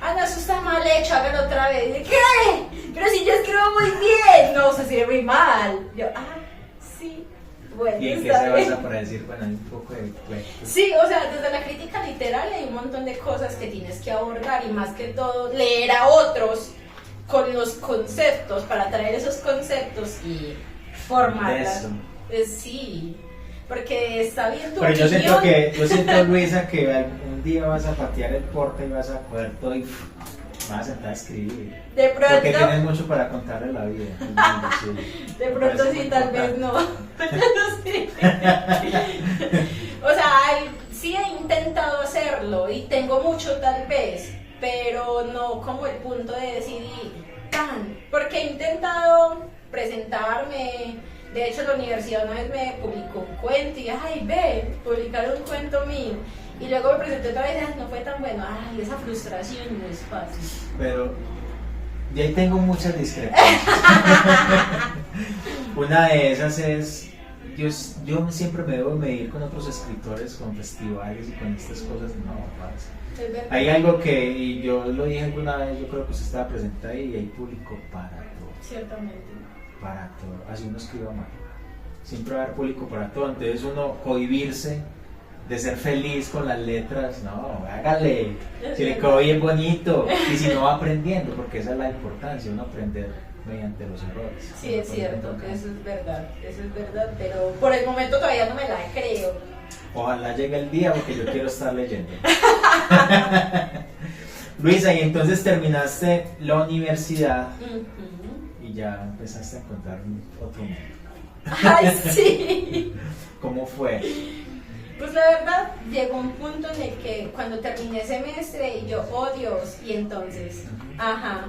no, eso está mal hecho, hágalo otra vez. Y, ¿qué? Pero si yo escribo muy bien. No, se escribe muy mal. Yo, sí, bueno. ¿Y en qué se basa para decir, bueno, hay un poco de cuento? Sí, o sea, desde la crítica literaria hay un montón de cosas que tienes que abordar, y más que todo leer a otros con los conceptos, para traer esos conceptos y formarlas. Eso. Sí, porque está bien tu Pero yo opinión. siento, Luisa, que un día vas a patear el porte y vas a coger todo y vas a sentar a escribir. De Porque pronto, tienes mucho para contarle la vida. Sí. de Me pronto parece sí, muy tal importante. vez no. No sé. O sea, sí he intentado hacerlo y tengo mucho tal vez, pero no como el punto de decir tan, porque he intentado presentarme. De hecho, la universidad una vez me publicó un cuento y ay, ve, publicaron un cuento mío. Y luego me presenté otra vez y no fue tan bueno. Ay, esa frustración no es fácil. Pero de ahí tengo muchas discrepancias. Una de esas es, yo siempre me debo medir con otros escritores, con festivales y con estas cosas. No, pasa. Es verdad. Hay algo que, y yo lo dije alguna vez, yo creo que usted estaba presente ahí, y hay público para todo. Ciertamente. Para todo, así uno escriba mal. Siempre va a haber público para todo, entonces uno cohibirse de ser feliz con las letras, no, hágale, si le quedó bien bonito, y si no va aprendiendo, porque esa es la importancia, uno aprender mediante los errores. Sí, es cierto, eso es verdad, pero por el momento todavía no me la creo. Ojalá llegue el día porque yo quiero estar leyendo. Luisa, y entonces terminaste la universidad y ya empezaste a encontrar otro mundo. Ay, sí. ¿Cómo fue? Pues la verdad, llegó un punto en el que cuando terminé semestre y yo, oh Dios, y entonces, ajá.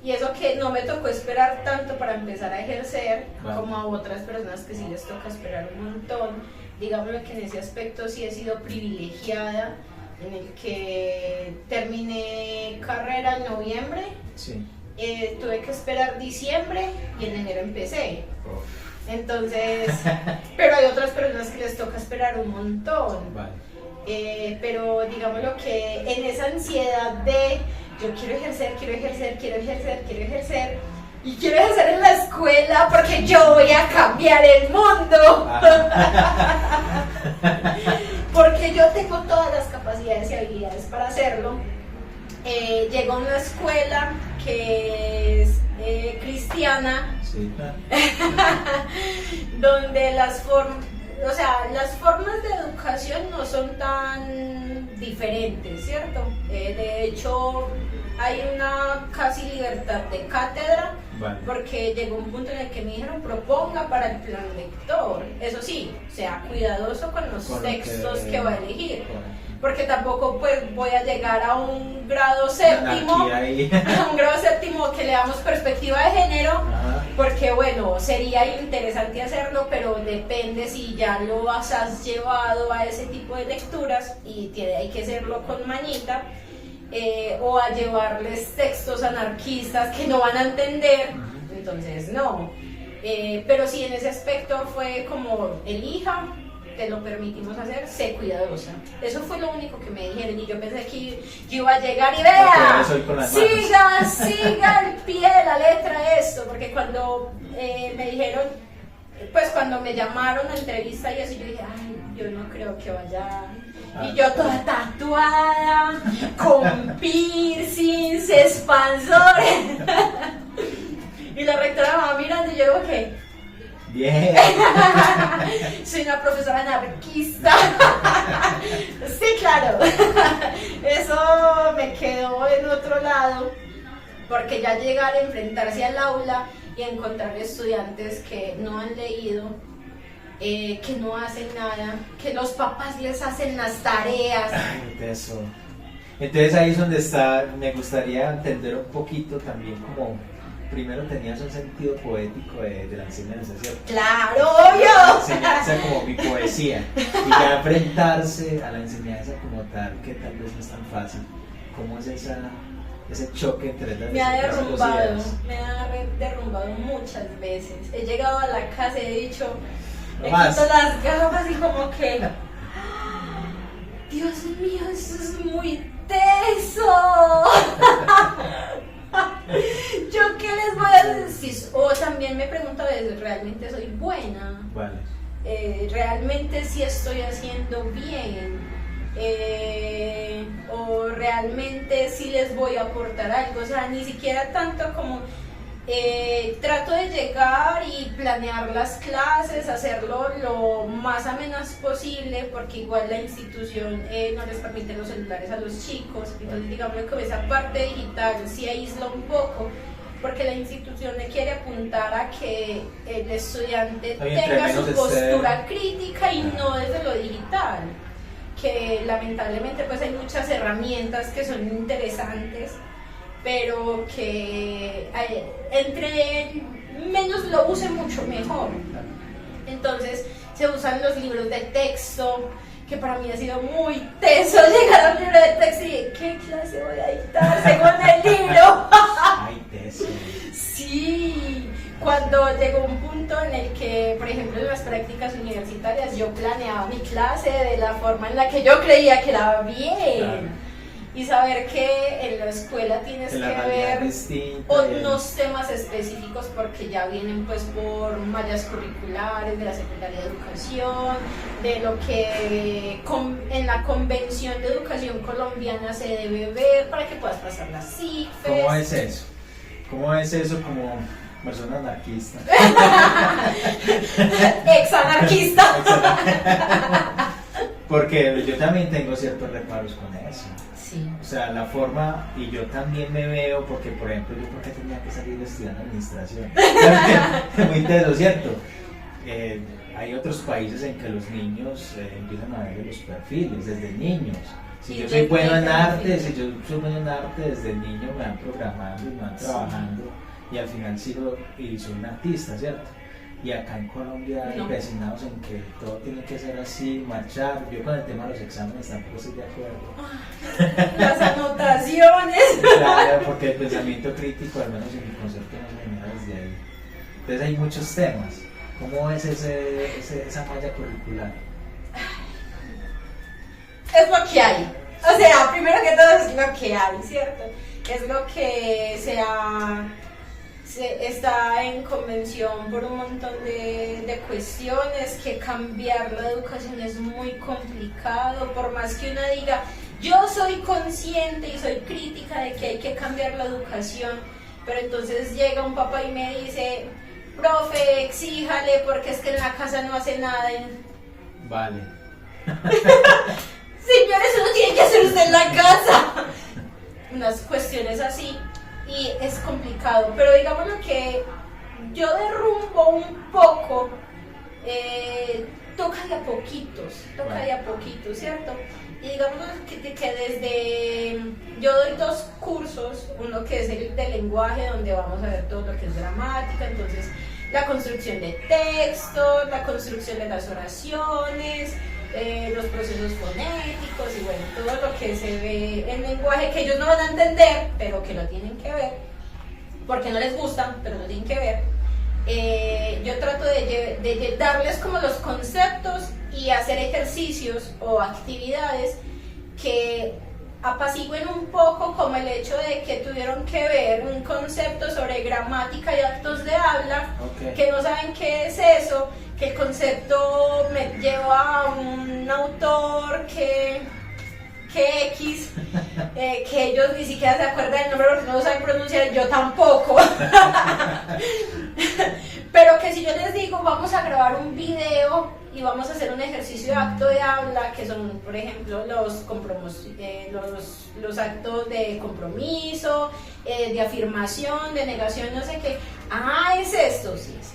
Y eso que no me tocó esperar tanto para empezar a ejercer, Vale. como a otras personas que sí les toca esperar un montón. Digámoslo que en ese aspecto sí he sido privilegiada, en el que terminé carrera en noviembre, Sí. tuve que esperar diciembre y en enero empecé. Entonces, pero hay otras personas que les toca esperar un montón. Vale. Pero digámoslo que en esa ansiedad de yo quiero ejercer y quiero ejercer en la escuela porque yo voy a cambiar el mundo. Porque yo tengo todas las capacidades y habilidades para hacerlo. Llego a una escuela que es cristiana, Sí. donde las formas de educación no son tan diferentes, ¿cierto? De hecho, hay una casi libertad de cátedra, Vale. porque llegó un punto en el que me dijeron proponga para el plan lector. Eso sí, sea cuidadoso con los Con lo textos que va a elegir, Correcto. porque tampoco pues voy a llegar a un grado séptimo, Anarquía ahí. a un grado séptimo que le damos perspectiva de género. Ajá. Porque bueno, sería interesante hacerlo, pero depende si ya lo has llevado a ese tipo de lecturas y hay que hacerlo con mañita, o a llevarles textos anarquistas que no van a entender, entonces no. Pero sí, en ese aspecto fue como, elija, te lo permitimos hacer, sé cuidadosa. Eso fue lo único que me dijeron y yo pensé que yo iba a llegar y vea, Ok, soy con las siga al pie de la letra esto, porque cuando me dijeron, pues cuando me llamaron a entrevista y eso, yo dije, ay, yo no creo que vaya. Y yo toda tatuada, con piercings, expansores. Y la rectora me va mirando y yo digo que Bien. soy una profesora anarquista. Sí, claro. Eso me quedó en otro lado, porque ya llegar a enfrentarse al aula y encontrar estudiantes que no han leído, que no hacen nada, que los papás les hacen las tareas. Ay, eso. Entonces ahí es donde está, me gustaría entender un poquito también como primero tenías un sentido poético de la enseñanza, ¿cierto? ¡Claro, obvio! La enseñanza como mi poesía y ya enfrentarse a la enseñanza como tal, que tal vez no es tan fácil. ¿Cómo es ese choque entre las Me ha distintas derrumbado, velocidades? me ha derrumbado muchas veces. He llegado a la casa y he dicho, me No más. quito las gafas y como que, Dios mío, eso es muy teso. ¿Yo qué les voy a decir? O también me pregunto a veces, ¿realmente soy buena? Vale. ¿Realmente sí estoy haciendo bien? O realmente realmente sí les voy a aportar algo, o sea, ni siquiera tanto como trato de llegar y planear las clases, hacerlo lo más amenas posible, porque igual la institución no les permite los celulares a los chicos, entonces digamos que esa parte digital sí aísla un poco, porque la institución le quiere apuntar a que el estudiante tenga su postura crítica y no desde lo digital, que lamentablemente pues hay muchas herramientas que son interesantes, pero que entre menos lo use mucho mejor. Entonces se usan los libros de texto, que para mí ha sido muy teso llegar a un libro de texto y ¿qué clase voy a dictar según el libro? Ay, teso. Sí, cuando llegó un punto en el que, por ejemplo, en las prácticas universitarias yo planeaba mi clase de la forma en la que yo creía que era bien. Claro. Y saber que en la escuela tienes que ver unos temas específicos porque ya vienen pues por mallas curriculares de la Secretaría de Educación, de lo que en la Convención de Educación Colombiana se debe ver para que puedas pasar las CICFES. ¿Cómo es eso? ¿Cómo es eso como persona anarquista? Ex-anarquista. Porque yo también tengo ciertos reparos con eso. Sí. O sea, la forma, y yo también me veo, porque por ejemplo, yo porque tenía que salir estudiando administración. Muy teso, ¿cierto? Hay otros países en que los niños empiezan a ver los perfiles desde niños. Si yo soy bueno en arte, desde niño me van programando y me van trabajando, y al final soy un artista, ¿cierto? Y acá en Colombia hay empecinados en que todo tiene que ser así, marchar. Yo con el tema de los exámenes tampoco estoy de acuerdo. Las anotaciones. Claro, porque el pensamiento crítico, al menos en mi concepto, no se venía desde ahí. Entonces hay muchos temas. ¿Cómo es esa falla curricular? Es lo que hay. O sea, primero que todo es lo que hay, ¿cierto? Es lo que está en convención por un montón de cuestiones, que cambiar la educación es muy complicado, por más que uno diga, yo soy consciente y soy crítica de que hay que cambiar la educación, pero entonces llega un papá y me dice, profe, exíjale porque es que en la casa no hace nada. Vale. Señores, eso lo tiene que hacer usted en la casa. Unas cuestiones así. Y es complicado, pero digamos lo que yo derrumbo un poco, toca de a poquitos, ¿cierto? Y digamos que yo doy dos cursos, uno que es el de lenguaje, donde vamos a ver todo lo que es gramática, entonces la construcción de textos, la construcción de las oraciones, los procesos fonéticos y bueno, todo lo que se ve en lenguaje que ellos no van a entender, pero que lo tienen que ver, porque no les gusta, pero lo tienen que ver. Yo trato de darles como los conceptos y hacer ejercicios o actividades que apacigüen un poco, como el hecho de que tuvieron que ver un concepto sobre gramática y actos de habla, que no saben qué es eso, que el concepto me lleva a un autor que X, que ellos ni siquiera se acuerdan del nombre porque no lo saben pronunciar, yo tampoco. Pero que si yo les digo, vamos a grabar un video y vamos a hacer un ejercicio de acto de habla, que son, por ejemplo, los actos de compromiso, de afirmación, de negación, no sé qué. Ah, es esto, sí, es esto.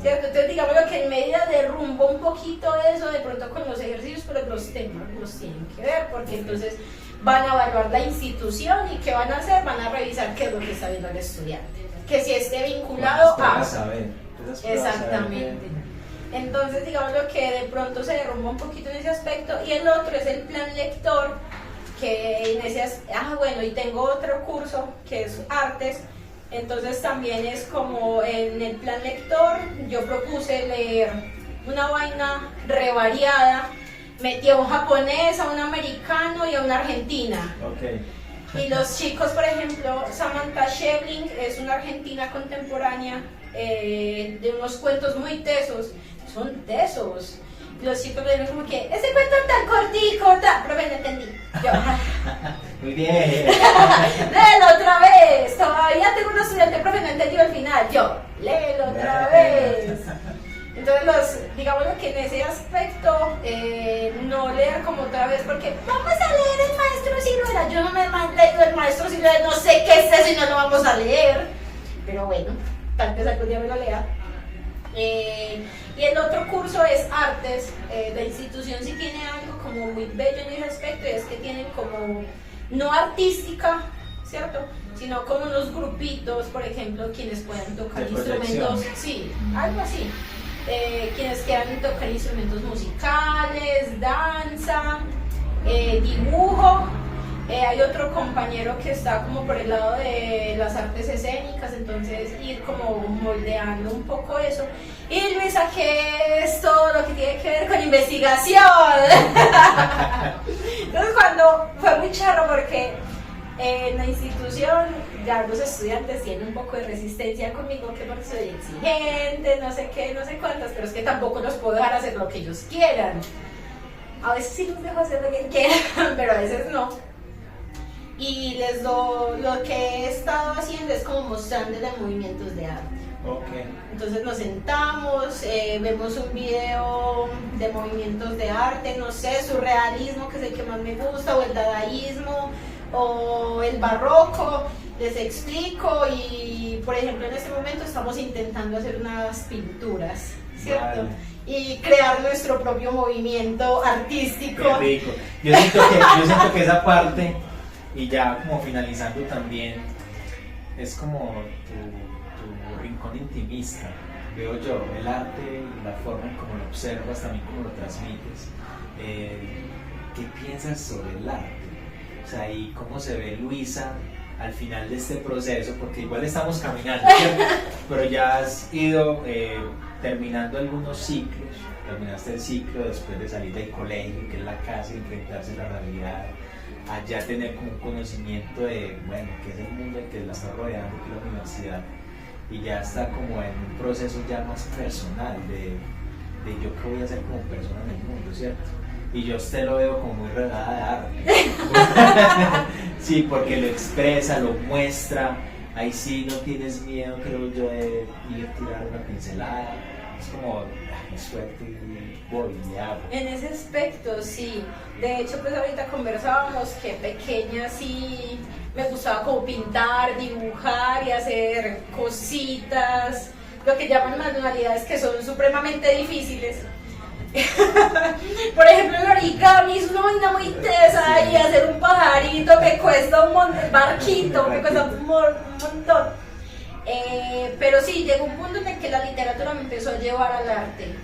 ¿Cierto? Entonces digamos lo que en medida derrumbo un poquito eso de pronto con los ejercicios, pero los temas los tienen que ver, porque entonces van a evaluar la institución y ¿qué van a hacer? Van a revisar qué es lo que está viendo el estudiante, que si esté vinculado a saber. Exactamente. Entonces digamos lo que de pronto se derrumba un poquito en ese aspecto, y el otro es el plan lector, que en ese bueno, y tengo otro curso que es artes. Entonces también es como en el plan lector, yo propuse leer una vaina revariada, metí a un japonés, a un americano y a una argentina. Okay. Y los chicos, por ejemplo, Samantha Schweblin es una argentina contemporánea de unos cuentos muy tesos, son tesos. Los chicos me dicen como que, ese cuento tan cortico, pero no entendí. Yo, Muy bien. Léelo otra vez. Todavía tengo un estudiante profe, no entendió el final. Yo, léelo otra vez. Entonces, digamos que en ese aspecto, no leer como otra vez, porque vamos a leer el maestro Siluela. Yo no me he leído el maestro Siluela, no sé qué es eso y no lo vamos a leer. Pero bueno, tal vez algún día me lo lea. Y el otro curso es artes. La institución sí tiene algo como muy bello en ese aspecto, y es que tienen como, no artística, ¿cierto? Sino como unos grupitos, por ejemplo, quienes puedan tocar instrumentos, sí, algo así. Quienes quieran tocar instrumentos musicales, danza, dibujo. Hay otro compañero que está como por el lado de las artes escénicas, entonces ir como moldeando un poco eso. Y Luisa, que es todo lo que tiene que ver con investigación. Entonces cuando fue muy charro porque en la institución ya los estudiantes tienen un poco de resistencia conmigo, que porque soy exigente, no sé qué, no sé cuántas, pero es que tampoco los puedo dejar hacer lo que ellos quieran. A veces sí los dejo hacer lo que quieran, pero a veces no. Y lo que he estado haciendo es como mostrándoles movimientos de arte. Okay. Entonces nos sentamos, vemos un video de movimientos de arte, no sé, surrealismo, que es el que más me gusta, o el dadaísmo, o el barroco, les explico. Y por ejemplo en este momento estamos intentando hacer unas pinturas, ¿cierto? Vale. Y crear nuestro propio movimiento artístico. Qué rico. Yo siento que esa parte, y ya como finalizando también, es como tu rincón intimista. Veo yo el arte, la forma en cómo lo observas, también cómo lo transmites. ¿Qué piensas sobre el arte? O sea, y cómo se ve Luisa al final de este proceso, porque igual estamos caminando, ¿cierto? Pero ya has ido terminando algunos ciclos. Terminaste el ciclo después de salir del colegio, que es la casa, y enfrentarse a la realidad, allá tener como un conocimiento de, bueno, qué es el mundo en que la está rodeando, que es la universidad, y ya está como en un proceso ya más personal de yo qué voy a hacer como persona en el mundo, ¿cierto? Y yo a usted lo veo como muy regada de arte. Sí, porque lo expresa, lo muestra, ahí sí no tienes miedo, creo yo, de ir a tirar una pincelada, es como, me suelto y voy y hago. En ese aspecto, sí. De hecho, pues ahorita conversábamos que pequeña sí me gustaba como pintar, dibujar y hacer cositas, lo que llaman manualidades que son supremamente difíciles. Por ejemplo, el origami es una vaina muy tesa, y hacer un pajarito me cuesta un montón, barquito me cuesta un montón. Pero sí, llegó un punto en el que la literatura me empezó a llevar al arte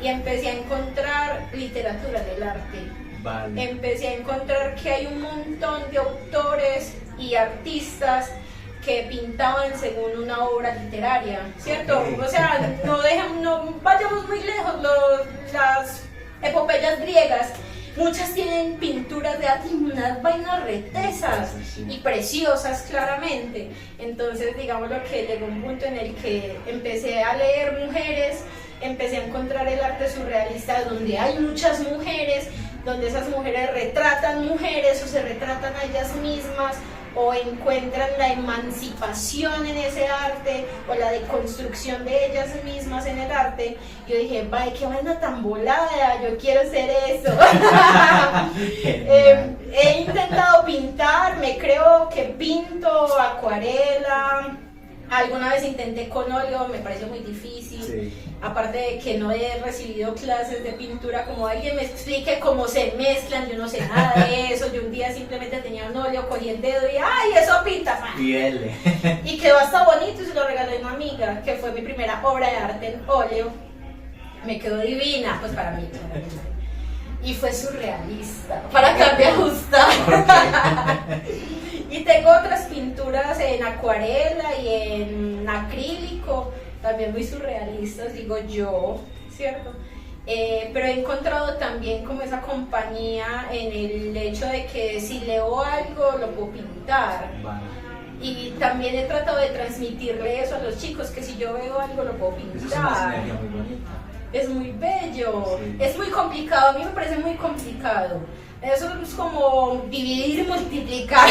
y empecé a encontrar literatura del arte. Vale. Empecé a encontrar que hay un montón de autores y artistas que pintaban según una obra literaria, ¿cierto? Okay. O sea, no vayamos muy lejos, las epopeyas griegas, muchas tienen pinturas de arte y unas vainas retesas y preciosas claramente. Entonces, digamos lo que llegó un punto en el que empecé a leer mujeres, empecé a encontrar el arte surrealista donde hay muchas mujeres, donde esas mujeres retratan mujeres o se retratan a ellas mismas, o encuentran la emancipación en ese arte o la deconstrucción de ellas mismas en el arte. Yo dije, vaya, qué vaina tan volada, yo quiero hacer eso. He intentado pintar, me creo que pinto acuarela, alguna vez intenté con óleo, me pareció muy difícil. Sí. Aparte de que no he recibido clases de pintura, como alguien me explique cómo se mezclan, yo no sé nada de eso. Yo un día simplemente tenía un óleo, cogí el dedo y ¡ay, eso pinta! Y quedó hasta bonito y se lo regalé a una amiga, que fue mi primera obra de arte en óleo. Me quedó divina, pues para mí. Y fue surrealista, para que me ajustara. Y tengo otras pinturas en acuarela y en acrílico, también muy surrealistas, digo yo, ¿cierto? Pero he encontrado también como esa compañía en el hecho de que si leo algo lo puedo pintar. Vale. Y también he tratado de transmitirle eso a los chicos, que si yo veo algo lo puedo pintar. Eso es una sinergia muy bonita. es muy bello, Sí. es muy complicado, a mí me parece muy complicado. Eso es como dividir y multiplicar.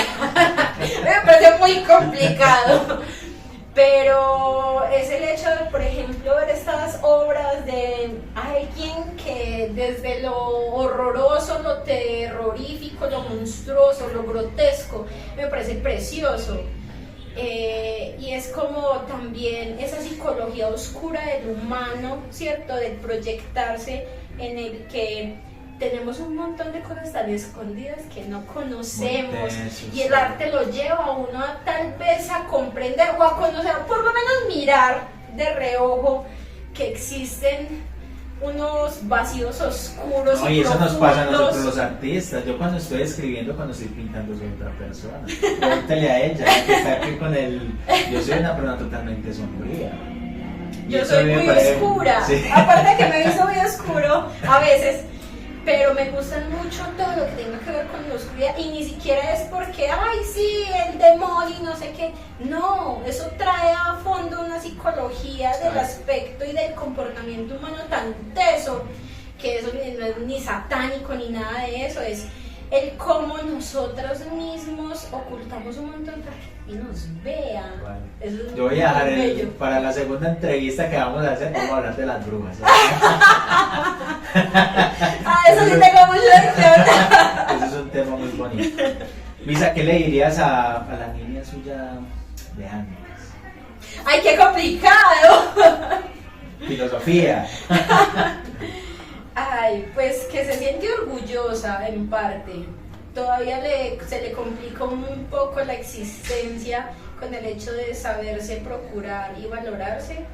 Me parece muy complicado. Pero es el hecho de, por ejemplo, ver estas obras de alguien que desde lo horroroso, lo terrorífico, lo monstruoso, lo grotesco, me parece precioso. Y es como también esa psicología oscura del humano, ¿cierto? Del proyectarse en el que tenemos un montón de cosas tan escondidas que no conocemos, y el arte lo lleva a uno a tal vez a comprender o a conocer, por lo menos mirar de reojo que existen unos vacíos oscuros y eso nos pasa a nosotros profundos. los artistas. Yo cuando estoy escribiendo, cuando estoy pintando, soy otra persona. Pregúntale a ella, que está aquí con el... Yo soy una persona totalmente sombría. Y Yo eso soy me muy parece- oscura, Sí. aparte de que me he visto muy oscuro a veces, pero me gusta mucho todo lo que tenga que ver con la oscuridad, y ni siquiera es porque, ay sí, el demonio y no sé qué, no, eso trae a fondo una psicología del aspecto y del comportamiento humano tan teso, que eso no es ni satánico ni nada de eso, es el cómo nosotros mismos ocultamos un montón para que nadie nos vea. Bueno, Eso es yo voy a dejar muy bello. para la segunda entrevista que vamos a hacer, vamos a hablar de las brujas. Ah, eso sí tengo mucho de qué hablar. Ese es un tema muy bonito. Misa, ¿qué le dirías a la niña suya de antes? ¡Ay, qué complicado! Filosofía. Ay, pues que se siente orgullosa en parte. Todavía se le complica un poco la existencia con el hecho de saberse procurar y valorarse,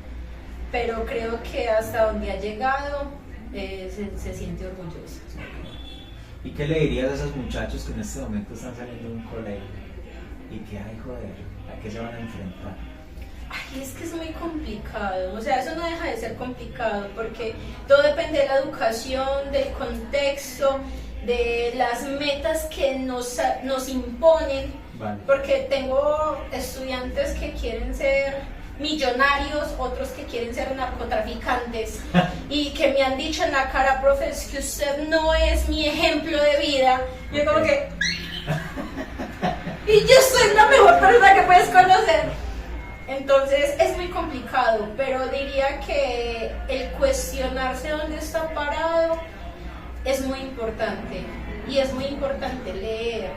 pero creo que hasta donde ha llegado se siente orgullosa. ¿Y qué le dirías a esos muchachos que en este momento están saliendo de un colegio y que, ay, joder, ¿a qué se van a enfrentar? Ay, es que es muy complicado, o sea, eso no deja de ser complicado porque todo depende de la educación, del contexto, de las metas que nos imponen, Vale. porque tengo estudiantes que quieren ser millonarios, otros que quieren ser narcotraficantes y que me han dicho en la cara, profe, es que usted no es mi ejemplo de vida. Yo como que... y yo soy la mejor persona que puedes conocer. Entonces es muy complicado, pero diría que el cuestionarse dónde está parado es muy importante, y es muy importante leer.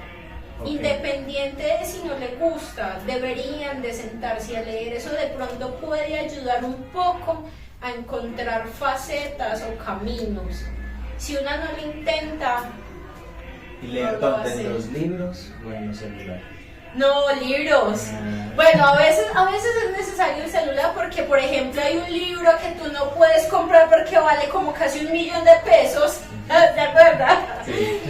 Okay. Independiente de si no le gusta, deberían de sentarse a leer. Eso de pronto puede ayudar un poco a encontrar facetas o caminos. Si una no lo intenta, ¿Y leer no lo dónde? hace. ¿En los libros o en los celulares? no, libros. Bueno, a veces es necesario el celular porque, por ejemplo, hay un libro que tú no puedes comprar porque vale como casi $1.000.000 ¿te acuerdas? Sí.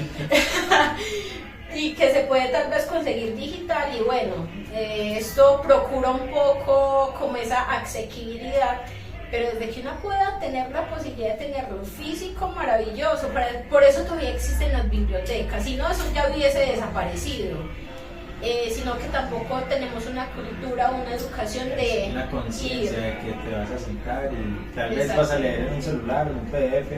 Y que se puede tal vez conseguir digital, y bueno, esto procura un poco como esa asequibilidad, pero desde que uno pueda tener la posibilidad de tenerlo físico, maravilloso. Por eso todavía existen las bibliotecas, si no eso ya hubiese desaparecido. Sino que tampoco tenemos una cultura, una educación de una conciencia de que te vas a sentar y tal vez Exacto. vas a leer en un celular, en un PDF,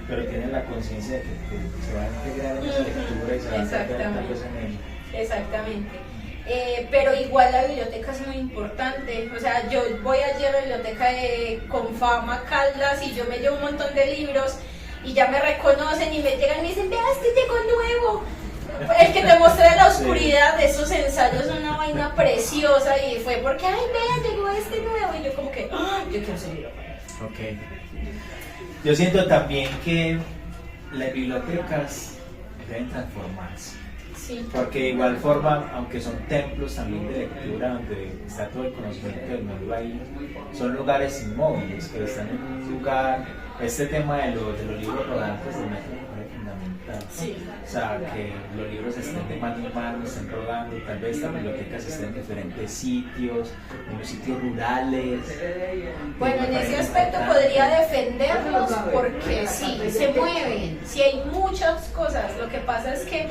pero tienes la conciencia de que se va a integrar en esa lectura y se va a entender tal vez en ella. Exactamente. Pero igual la biblioteca es muy importante. O sea, yo voy allí a la biblioteca de Confama Caldas y yo me llevo un montón de libros y ya me reconocen y me llegan y me dicen, vea, este llegó nuevo. El que te mostré la oscuridad de esos ensayos es una vaina preciosa, y fue porque, ay, vea, llegó este nuevo, y yo como que, ¡ah! Yo quiero ese libro. Ok. Yo siento también que las bibliotecas deben transformarse, Sí. porque de igual forma, aunque son templos también de lectura donde está todo el conocimiento del mundo ahí, son lugares inmóviles que están en un lugar. Este tema de los libros rodantes de método me parece fundamental. Sí. O sea, que los libros estén de mano en mano, estén rodando, tal vez las bibliotecas estén en diferentes sitios, en los sitios rurales. Bueno, en Me ese parece aspecto importante. podría defenderlos porque sí, se mueven, sí hay muchas cosas. Lo que pasa es que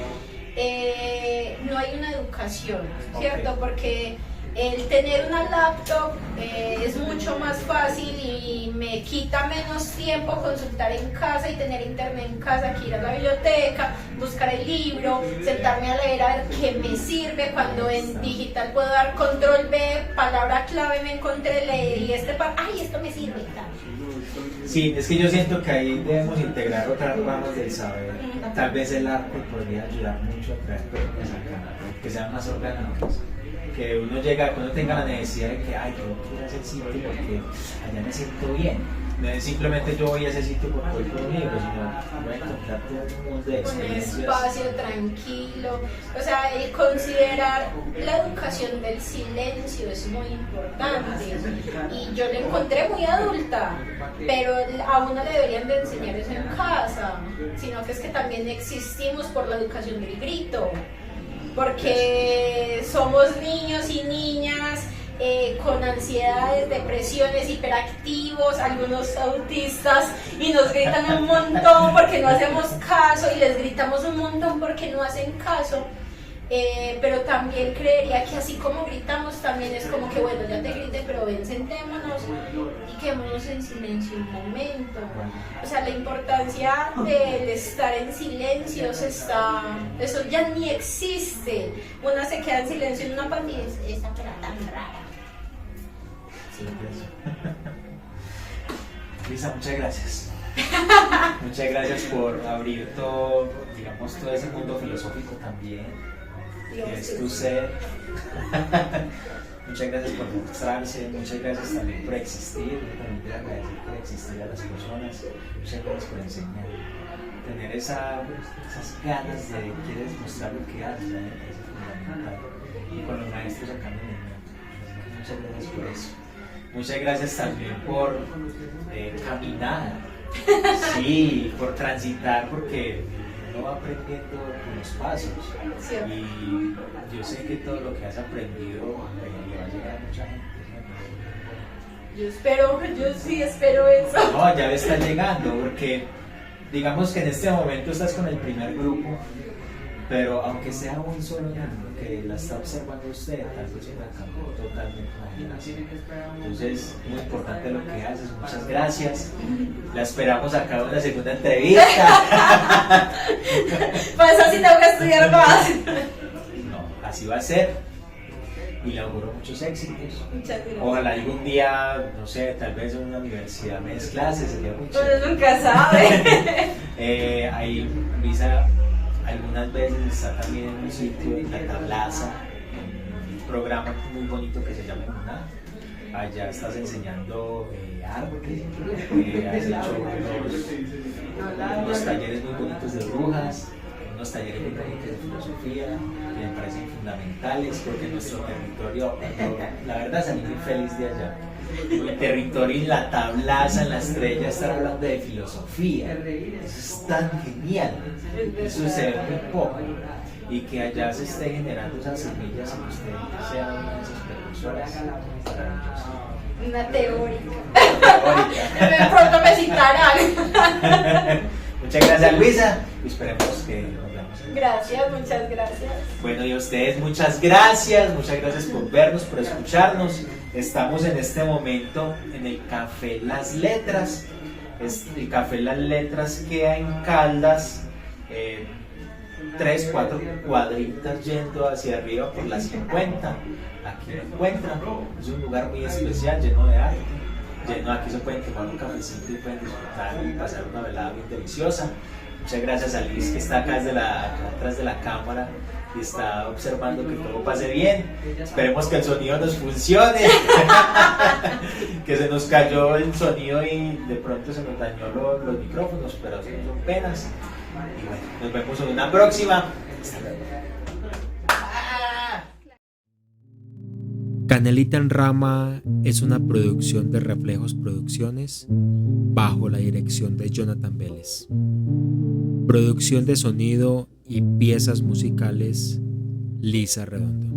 no hay una educación, ¿cierto? Ok. Porque El tener una laptop es mucho más fácil y me quita menos tiempo consultar en casa y tener internet en casa que ir a la biblioteca, buscar el libro, sentarme a leer a ver qué me sirve, cuando en digital puedo dar control B, palabra clave, me encontré, leí ¡ay, esto me sirve! Sí, es que yo siento que ahí debemos integrar otras ramas del saber. Tal vez el arte podría ayudar mucho a traer personas acá, que sean más orgánicas. Que uno llega, cuando tenga la necesidad de que, yo quiero hacer sitio porque allá me siento bien. No es simplemente yo voy a ese sitio porque voy por un libro, sino voy a encontrar todo un mundo de experiencias. Un espacio tranquilo. O sea, el considerar la educación del silencio es muy importante. Y yo la encontré muy adulta, pero a uno le deberían de enseñar eso en casa, sino que es que también existimos por la educación del grito. Porque somos niños y niñas con ansiedades, depresiones, hiperactivos, algunos autistas, y nos gritan un montón porque no hacemos caso, y les gritamos un montón porque no hacen caso. Pero también creería que así como gritamos, también es como que bueno, ya te grité, pero ven, sentémonos y quedémonos en silencio un momento. O sea, la importancia del estar en silencio eso ya ni existe. Una se queda en silencio en una pandilla y esta era tan rara. Sí, Luisa, muchas gracias. Muchas gracias por abrir todo ese mundo filosófico también. Que es tu ser. Muchas gracias por mostrarse, muchas gracias también por existir. Yo también quiero agradecer por existir a las personas. Muchas gracias por enseñar. Tener esas ganas de quieres mostrar lo que haces, me parece fundamental. Y con los maestros acá en el mundo. Muchas gracias por eso. Muchas gracias también por caminar. Sí, por transitar, porque uno va aprendiendo con los pasos. Sí. Y yo sé que todo lo que has aprendido le va a llegar a mucha gente. Yo sí espero eso. No, ya le está llegando, porque digamos que en este momento estás con el primer grupo, pero aunque sea un solo niño que la está observando usted, tal vez pueda cambiar totalmente la generación. Entonces, muy importante lo que haces, muchas gracias. La esperamos acá en la segunda entrevista. Pues así tengo que estudiar más. No, así va a ser. Y le auguro muchos éxitos. Muchas gracias. Ojalá algún día, no sé, tal vez en una universidad me des clases, sería muy Uno chévere. nunca sabe. Ahí, Luisa, algunas veces está también en un sitio, en la Tablaza, en un programa muy bonito que se llama UNA. Allá estás enseñando arte, has hecho unos talleres muy bonitos de brujas, unos talleres muy bonitos de filosofía, que me parecen fundamentales porque nuestro territorio, la verdad salí muy feliz de allá. El territorio en la Tablaza, en la Estrella, estar hablando de filosofía, eso es tan genial, eso se ve muy poco, y que allá se esté generando esas semillas y que usted sea una de esas precursores, maravilloso. Una teórica. De pronto me citarán. Muchas gracias, Luisa, y esperemos que nos veamos. Gracias, muchas gracias. Bueno, y a ustedes muchas gracias por vernos, por escucharnos. Estamos en este momento en el Café Las Letras. El Café Las Letras queda en Caldas, 3-4 cuadritas yendo hacia arriba por la 50. Aquí lo encuentran. Es un lugar muy especial, lleno de arte. Aquí se pueden tomar un cafecito y pueden disfrutar y pasar una velada bien deliciosa. Muchas gracias a Luis, que está acá atrás de la cámara y está observando que todo pase bien. Esperemos que el sonido nos funcione. Que se nos cayó el sonido y de pronto se nos dañó los micrófonos, pero eso no son penas. Y bueno, nos vemos en una próxima. Hasta luego. Canelita en Rama es una producción de Reflejos Producciones bajo la dirección de Jonathan Vélez. Producción de sonido y piezas musicales, Lisa Redondo.